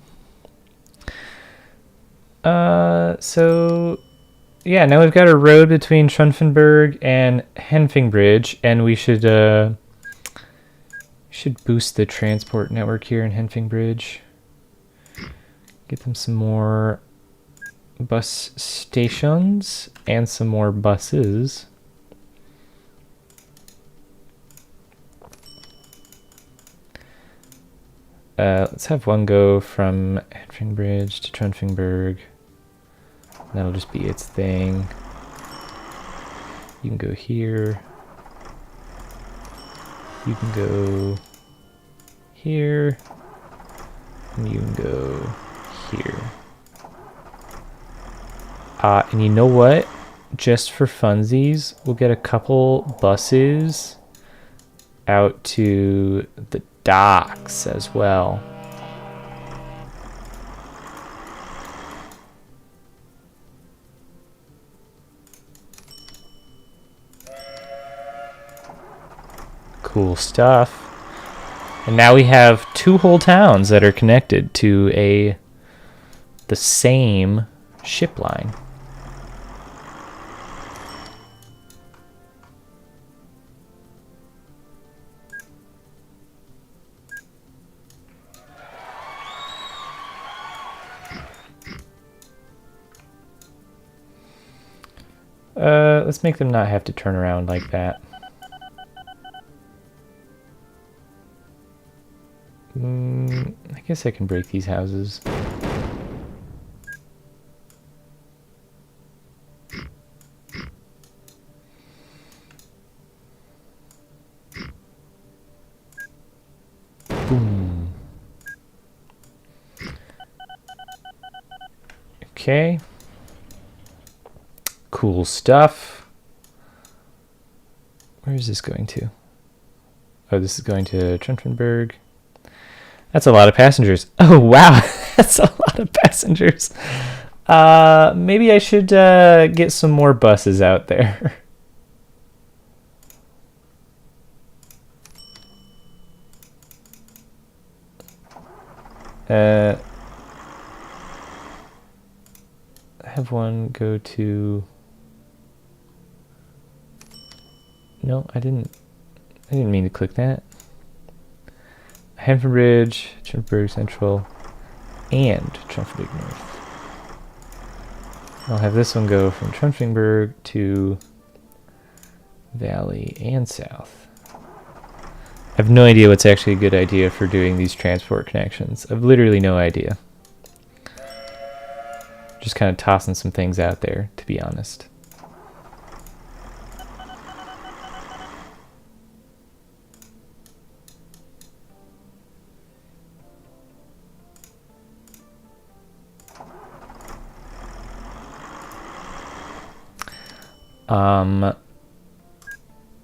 So yeah, now we've got a road between Trunfenberg and Henfingbridge, and we should boost the transport network here in Henfingbridge. Get them some more bus stations and some more buses. Let's have one go from Henfingbridge to Trunfenberg. That'll just be its thing. You can go here. You can go here. And you can go here. And you know what? Just for funsies, we'll get a couple buses out to the docks as well. Cool stuff. And now we have two whole towns that are connected to the same ship line. Let's make them not have to turn around like that. I guess I can break these houses. Boom. Okay. Cool stuff. Where is this going to? Oh, this is going to Trunfenberg. That's a lot of passengers. Oh, wow. That's a lot of passengers. Maybe I should get some more buses out there. Have one go to... No, I didn't mean to click that. Henfinbridge, Trunfenberg Central, and Trunfenberg North. I'll have this one go from Trunfenberg to Valley and South. I have no idea what's actually a good idea for doing these transport connections. I've literally no idea. Just kind of tossing some things out there, to be honest.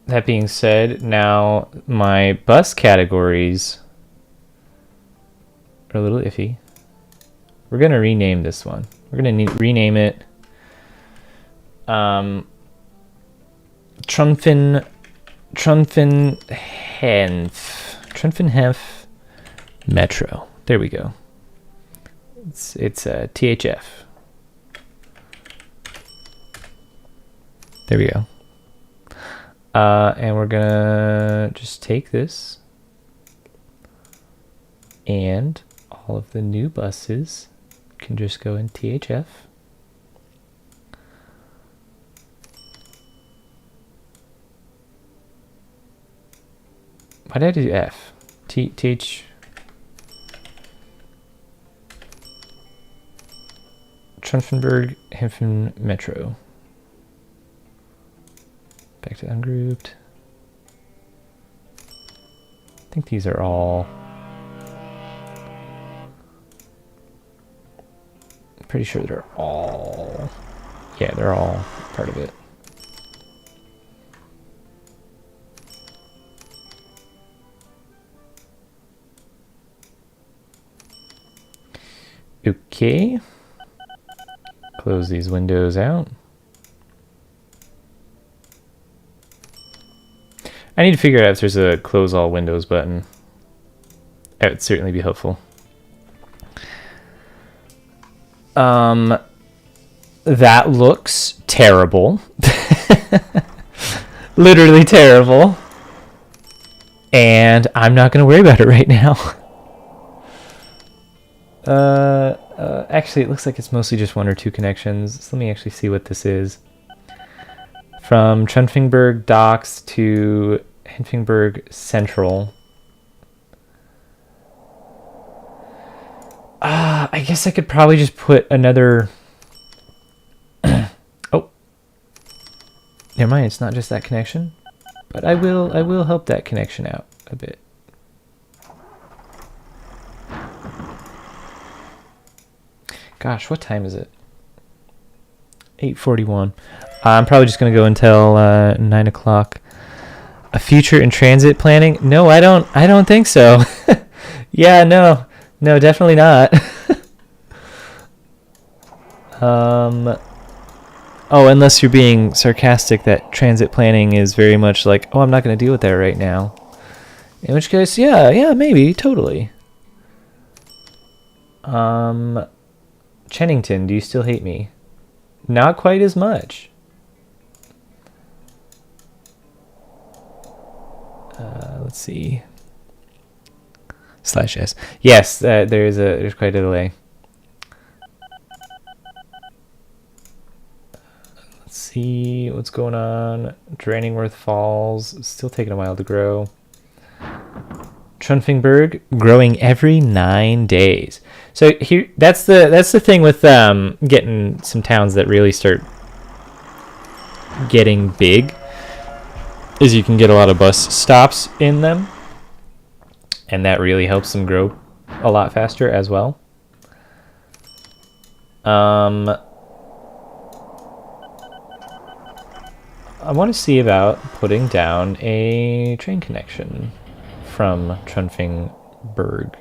That being said, now my bus categories are a little iffy. We're going to rename this one. We're going to rename it Trunfenhef Metro. There we go. It's THF. There we go. And we're gonna just take this, and all of the new buses can just go in THF. Why did I do F? TH. Trunfenberg Henfen Metro. Back to ungrouped. I think these are all... I'm pretty sure they're all... Yeah, they're all part of it. Okay. Close these windows out. I need to figure out if there's a close all windows button. That would certainly be helpful. That looks terrible. Literally terrible. And I'm not going to worry about it right now. Actually, it looks like it's mostly just 1 or 2 connections. So let me actually see what this is. From Trunfingburg Docks to Hinfingburg Central. I guess I could probably just put another... Oh. Never mind, it's not just that connection. But I will help that connection out a bit. Gosh, what time is it? 8:41. I'm probably just going to go until 9 o'clock. A future in transit planning? No, I don't think so. Yeah, no, definitely not. Oh, unless you're being sarcastic that transit planning is very much like, oh, I'm not going to deal with that right now. In which case, yeah, maybe, totally. Chennington, do you still hate me? Not quite as much. Let's see. /s. Yes, there's quite a delay. Let's see what's going on. Drainingworth Falls, still taking a while to grow. Trunfingburg growing every 9 days. So here, that's the thing with getting some towns that really start getting big, is you can get a lot of bus stops in them, and that really helps them grow a lot faster as well. I want to see about putting down a train connection from Trunfingburg.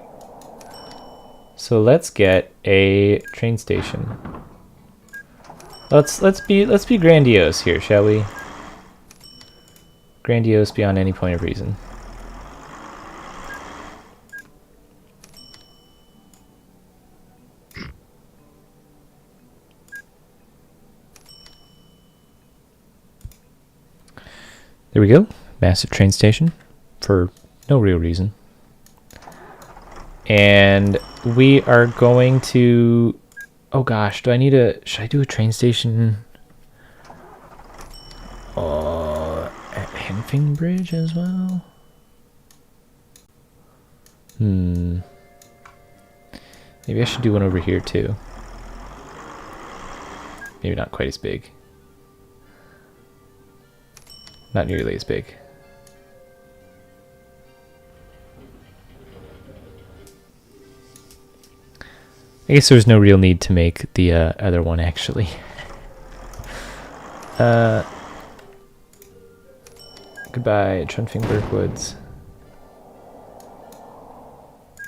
So let's get a train station. Let's be grandiose here, shall we? Grandiose beyond any point of reason. There we go. Massive train station for no real reason. And we are going to... Oh gosh, should I do a train station at Henfing Bridge as well? Maybe I should do one over here too. Maybe not quite as big. Not nearly as big. I guess there's no real need to make the other one, actually. Goodbye, Trunfingburg Woods.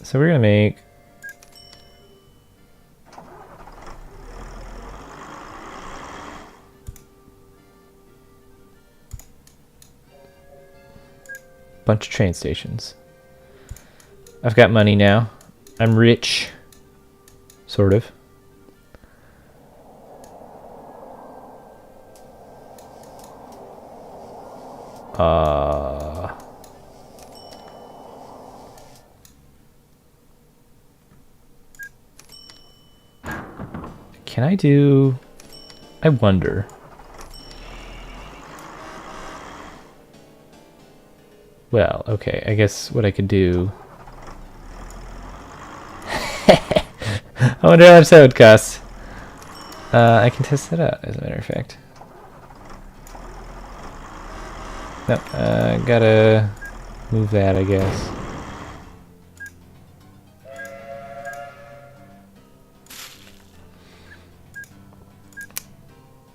So we're going to make... bunch of train stations. I've got money now. I'm rich. Sort of. Can I do... I wonder. Well, okay, I guess what I could do... I wonder how much that would cost. I can test that out, as a matter of fact. No, gotta move that, I guess.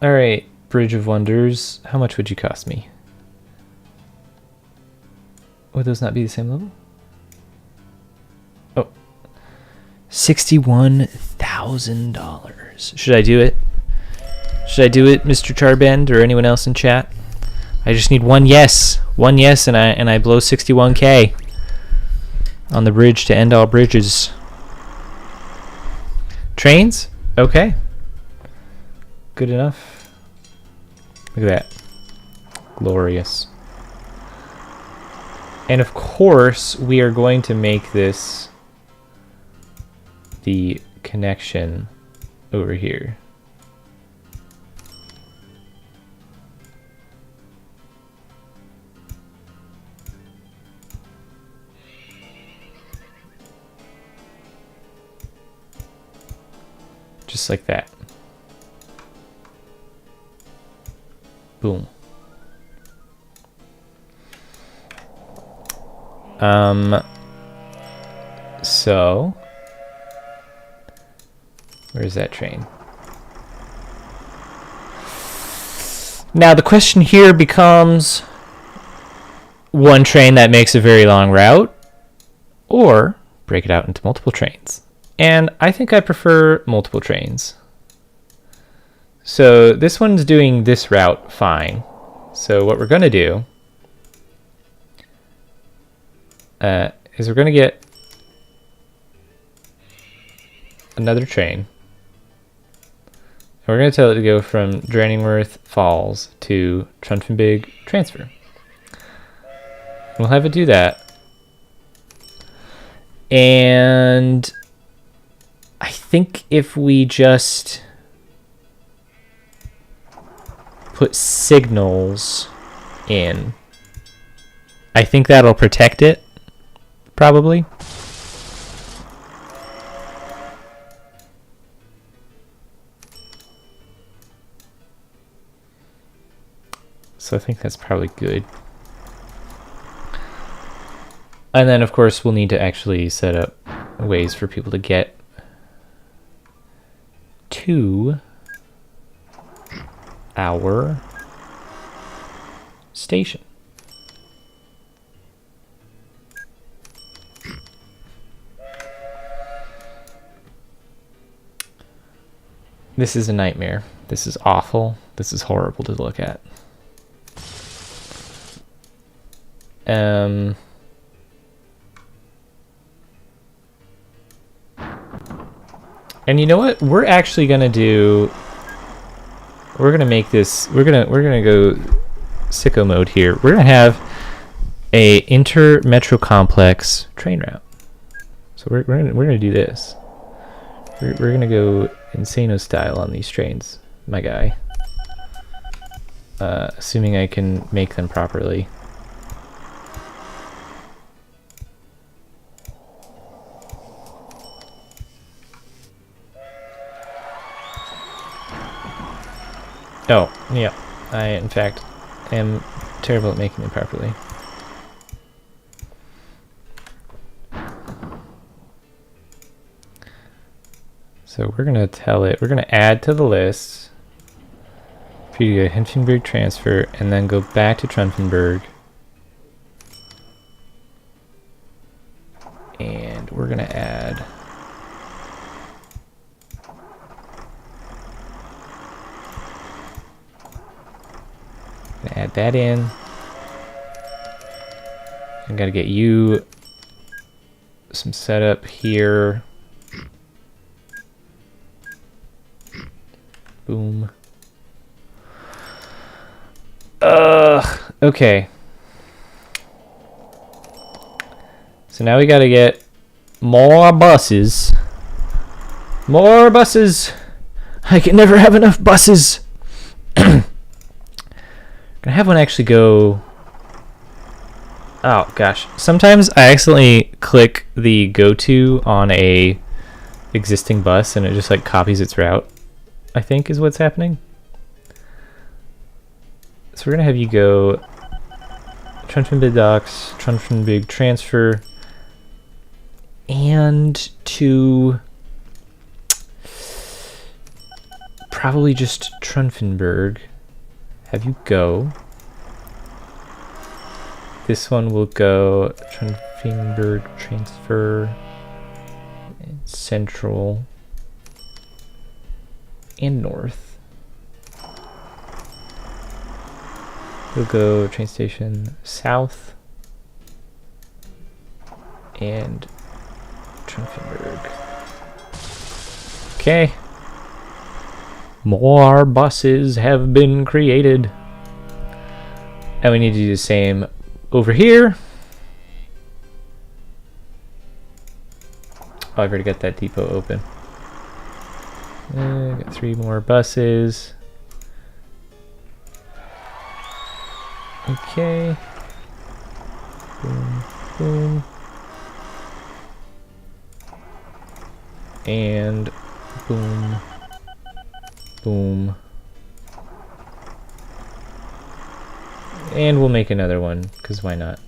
Alright, Bridge of Wonders. How much would you cost me? Would those not be the same level? Oh. $61,000. Should I do it? Should I do it, Mr. Charbend, or anyone else in chat? I just need one yes. One yes, and I blow 61K on the bridge to end all bridges. Trains? Okay. Good enough. Look at that. Glorious. And of course, we are going to make this the connection over here. Just like that. Boom. So where's that train? Now the question here becomes one train that makes a very long route, or break it out into multiple trains. And I think I prefer multiple trains. So this one's doing this route fine. So what we're going to do is we're going to get another train. And we're going to tell it to go from Dranningworth Falls to Trunfenbig transfer. We'll have it do that. And I think if we just put signals in, I think that'll protect it, probably. So I think that's probably good. And then of course we'll need to actually set up ways for people to get to our station. This is a nightmare. This is awful. This is horrible to look at. And you know what? We're actually gonna do. We're gonna make this. We're gonna go sicko mode here. We're gonna have a inter-metro complex train route. So we're gonna do this. We're gonna go insano style on these trains, my guy. Assuming I can make them properly. Oh, yeah. I, in fact, am terrible at making them properly. So we're going to tell it, we're going to add to the list for you to go Hinfenberg transfer and then go back to Trunfenberg. And we're going to add that in. I gotta get you some setup here. Boom. Okay. So now we gotta get more buses. More buses. I can never have enough buses. Can I have one actually go? Oh gosh, sometimes I accidentally click the go to on a existing bus and it just like copies its route, I think is what's happening. So we're gonna have you go Trunfenbig docks, Trunfenbig transfer, and to probably just Trunfenberg. Have you go. This one will go Trunfenberg transfer, and central, and north. We'll go train station south and Trunfenberg. Okay. More buses have been created. And we need to do the same over here. Oh, I've already got that depot open. Got 3 more buses. Okay. Boom, boom. And boom, boom. And we'll make another one, because why not?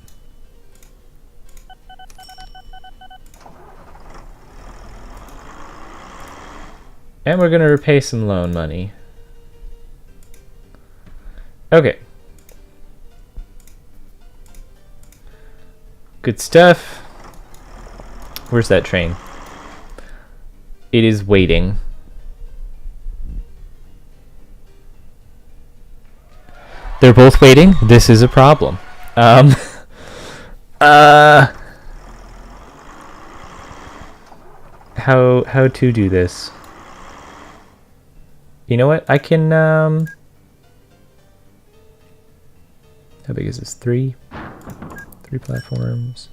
And we're going to repay some loan money. Okay. Good stuff. Where's that train? It is waiting. They're both waiting. This is a problem. How to do this? You know what? I can how big is this? 3 platforms.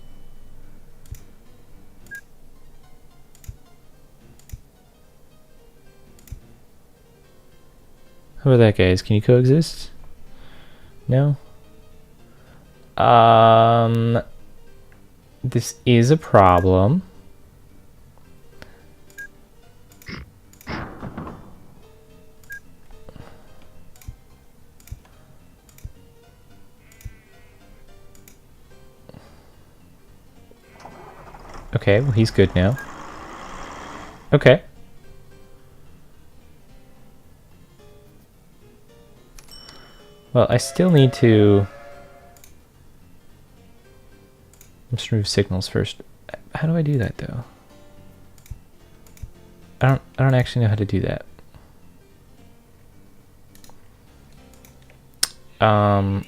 How about that, guys? Can you coexist? No? This is a problem. Okay, well, he's good now. Okay. Well, I still need to... Let's remove signals first. How do I do that, though? I don't actually know how to do that. I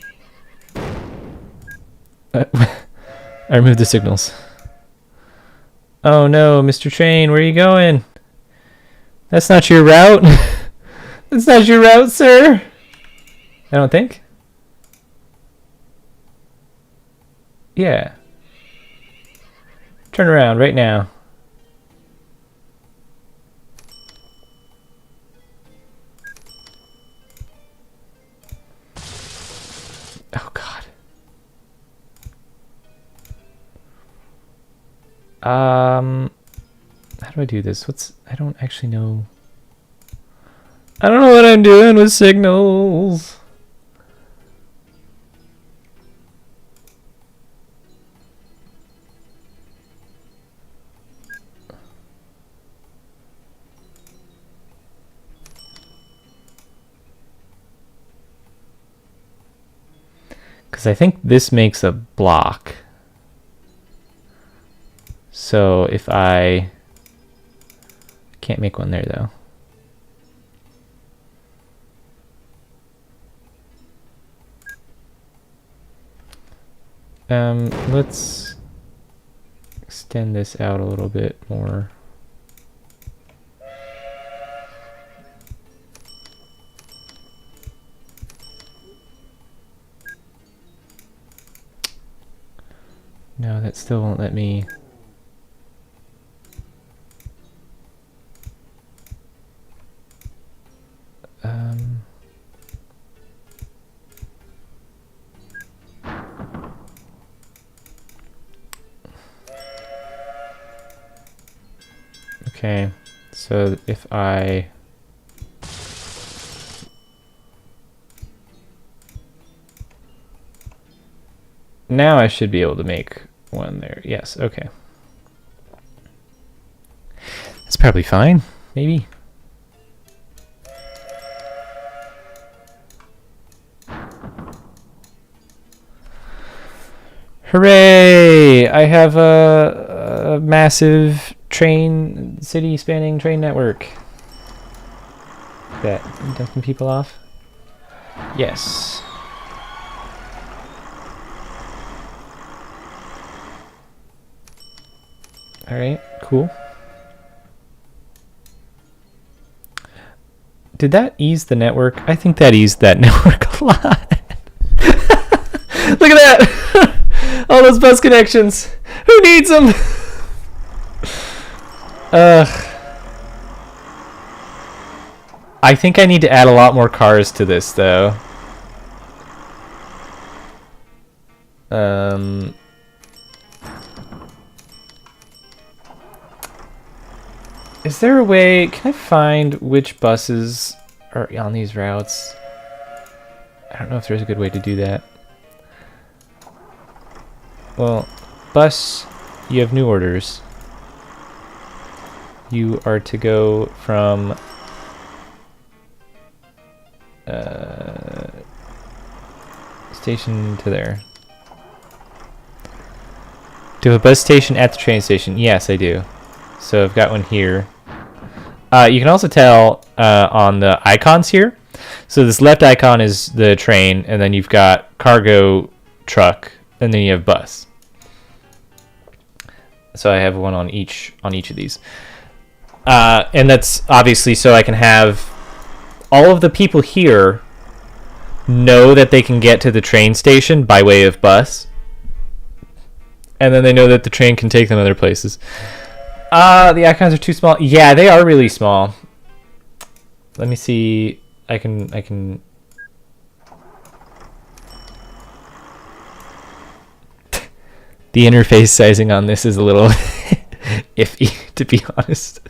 removed the signals. Oh no, Mr. Train, where are you going? That's not your route. That's not your route, sir. I don't think. Yeah. Turn around right now. Oh God. How do I do this? I don't actually know. I don't know what I'm doing with signals. Because I think this makes a block. So if I can't make one there though. Let's extend this out a little bit more. No, that still won't let me. Okay, so if I Now I should be able to make one there. Yes, okay. That's probably fine, maybe. Hooray! I have a massive city spanning train network. That dumping people off? Yes. Alright, cool. Did that ease the network? I think that eased that network a lot. Look at that! All those bus connections. Who needs them? I think I need to add a lot more cars to this, though. Is there a way... Can I find which buses are on these routes? I don't know if there's a good way to do that. Well, bus, you have new orders. You are to go from... station to there. Do you have a bus station at the train station? Yes, I do. So I've got one here. You can also tell on the icons here. So this left icon is the train, and then you've got cargo truck, and then you have bus. So I have one on each of these. And that's obviously so I can have all of the people here know that they can get to the train station by way of bus. And then they know that the train can take them other places. The icons are too small. Yeah, they are really small. Let me see. I can... The interface sizing on this is a little iffy, to be honest.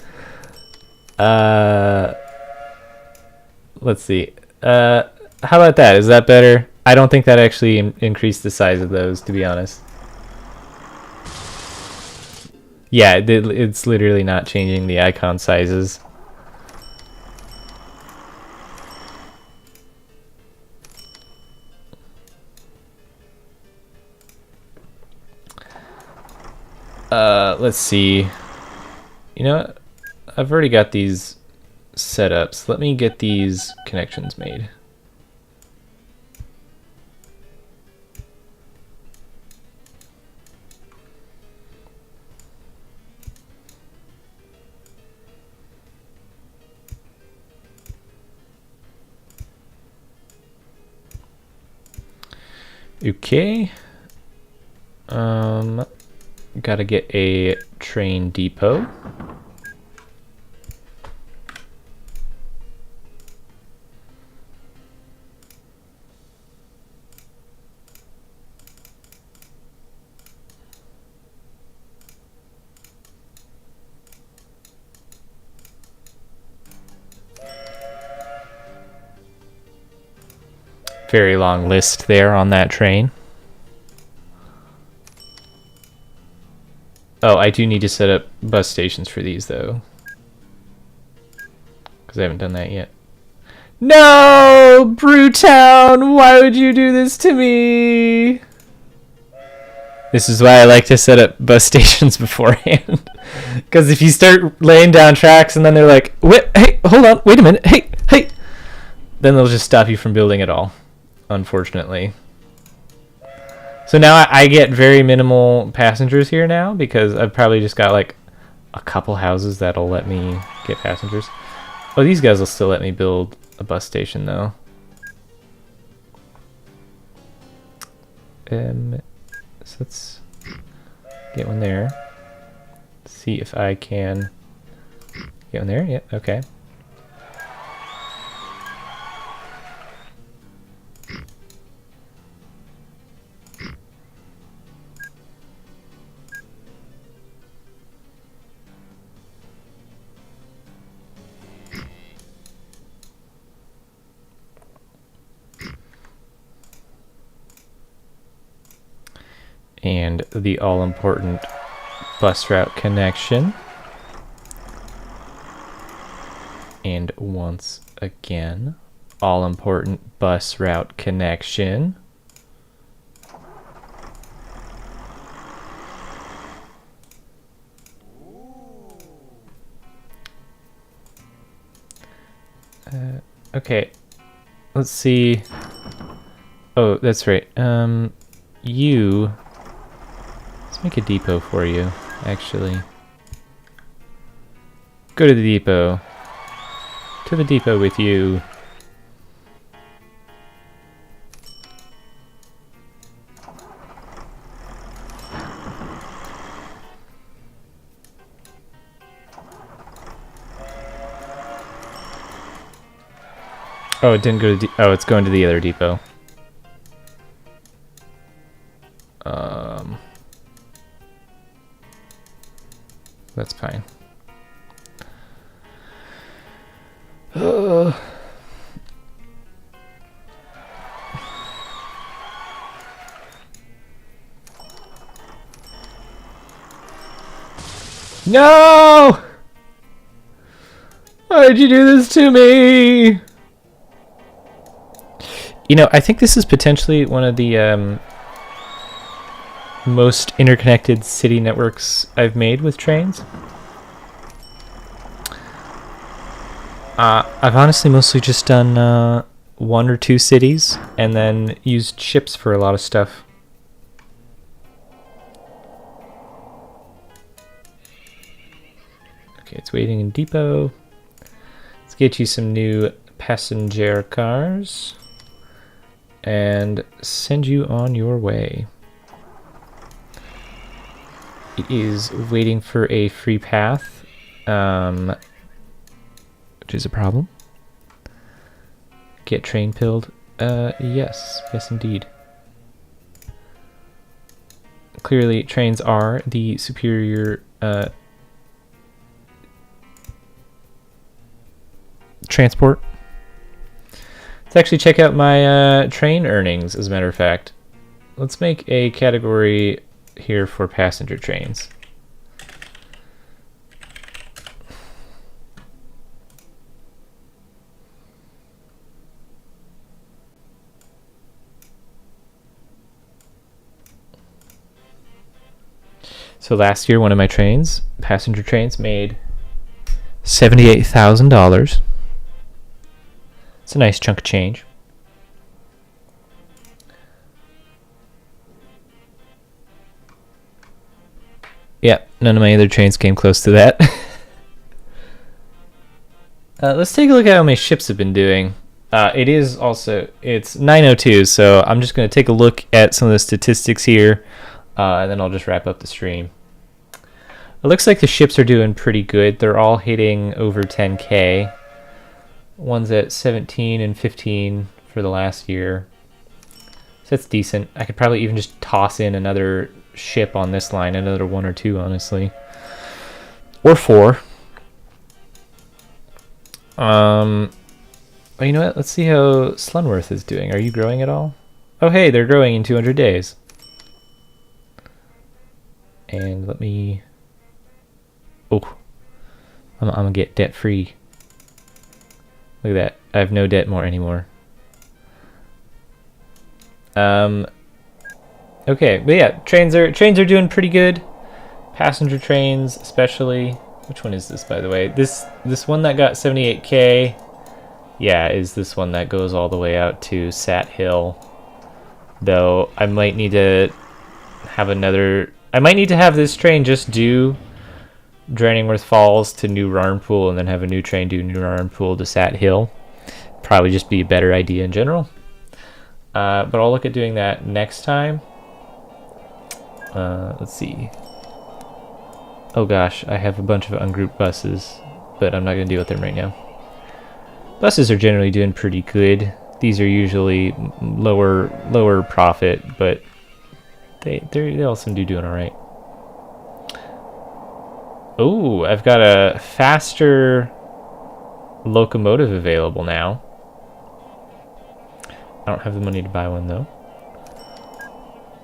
Let's see. How about that? Is that better? I don't think that actually increased the size of those, to be honest. Yeah, it's literally not changing the icon sizes. Let's see. You know what? I've already got these set up, so let me get these connections made. Okay. Gotta get a train depot. Very long list there on that train. Oh, I do need to set up bus stations for these, though. Because I haven't done that yet. No! Brewtown! Why would you do this to me? This is why I like to set up bus stations beforehand. Because if you start laying down tracks and then they're like, wait, hey, hold on, wait a minute, hey, hey! Then they'll just stop you from building at all, unfortunately. So now I get very minimal passengers here now because I've probably just got like a couple houses that'll let me get passengers. Oh, these guys will still let me build a bus station though. So let's get one there. See if I can get one there. Yeah, okay. And the all-important bus route connection. And once again, all-important bus route connection. Okay, let's see. Oh, that's right. Let's make a depot for you, actually. Go to the depot. To the depot with you. Oh, it didn't go to oh, it's going to the other depot. That's fine. No! Why did you do this to me? You know, I think this is potentially one of the most interconnected city networks I've made with trains. I've honestly mostly just done 1 or 2 cities and then used ships for a lot of stuff. Okay, it's waiting in depot. Let's get you some new passenger cars and send you on your way. It is waiting for a free path, which is a problem. Get train pilled. Yes, indeed. Clearly, trains are the superior transport. Let's actually check out my train earnings, as a matter of fact. Let's make a category here for passenger trains. So last year, one of my trains, passenger trains, made $78,000. It's a nice chunk of change. Yeah, none of my other trains came close to that. Let's take a look at how my ships have been doing. It's 9:02, so I'm just going to take a look at some of the statistics here, and then I'll just wrap up the stream. It looks like the ships are doing pretty good. They're all hitting over 10K. One's at 17 and 15 for the last year. So that's decent. I could probably even just toss in another ship on this line, another 1 or 2, honestly. Or 4. Well, you know what? Let's see how Slunworth is doing. Are you growing at all? Oh, hey, they're growing in 200 days. And let me... Oh, I'm gonna get debt free. Look at that. I have no debt more anymore. Okay, but yeah, trains are doing pretty good. Passenger trains, especially. Which one is this, by the way? This one that got 78K, yeah, is this one that goes all the way out to Sat Hill. Though I might need to have another. I might need to have this train just do Drainingworth Falls to New Rarnpool, and then have a new train do New Rarnpool to Sat Hill. Probably just be a better idea in general. But I'll look at doing that next time. Let's see. Oh gosh, I have a bunch of ungrouped buses, but I'm not going to deal with them right now. Buses are generally doing pretty good. These are usually lower profit, but they also doing all right. Oh, I've got a faster locomotive available now. I don't have the money to buy one though.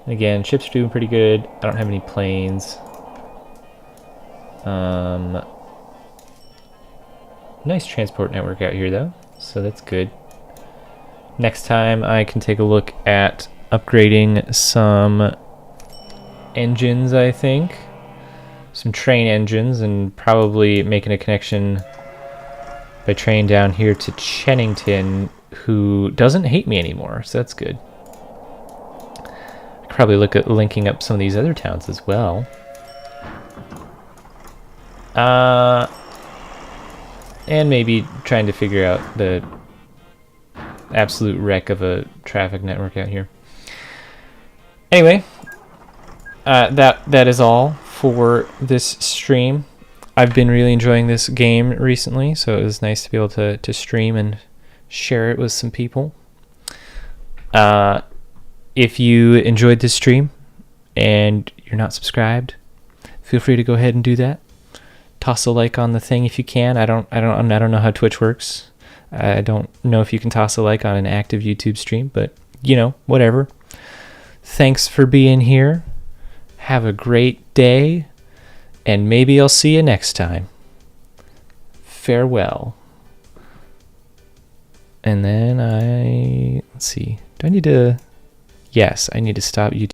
Again, ships are doing pretty good. I don't have any planes. Nice transport network out here though, so that's good. Next time I can take a look at upgrading some engines, I think. Some train engines, and probably making a connection by train down here to Chennington, who doesn't hate me anymore, so that's good. I could probably look at linking up some of these other towns as well. And maybe trying to figure out the absolute wreck of a traffic network out here. Anyway, that is all for this stream. I've been really enjoying this game recently, so it was nice to be able to stream and share it with some people. If you enjoyed this stream and you're not subscribed, feel free to go ahead and do that. Toss a like on the thing if you can. I don't know how Twitch works. I don't know if you can toss a like on an active YouTube stream, but you know, whatever. Thanks for being here. Have a great day, and maybe I'll see you next time. Farewell. And then let's see. Do I need to? Yes, I need to stop YouTube.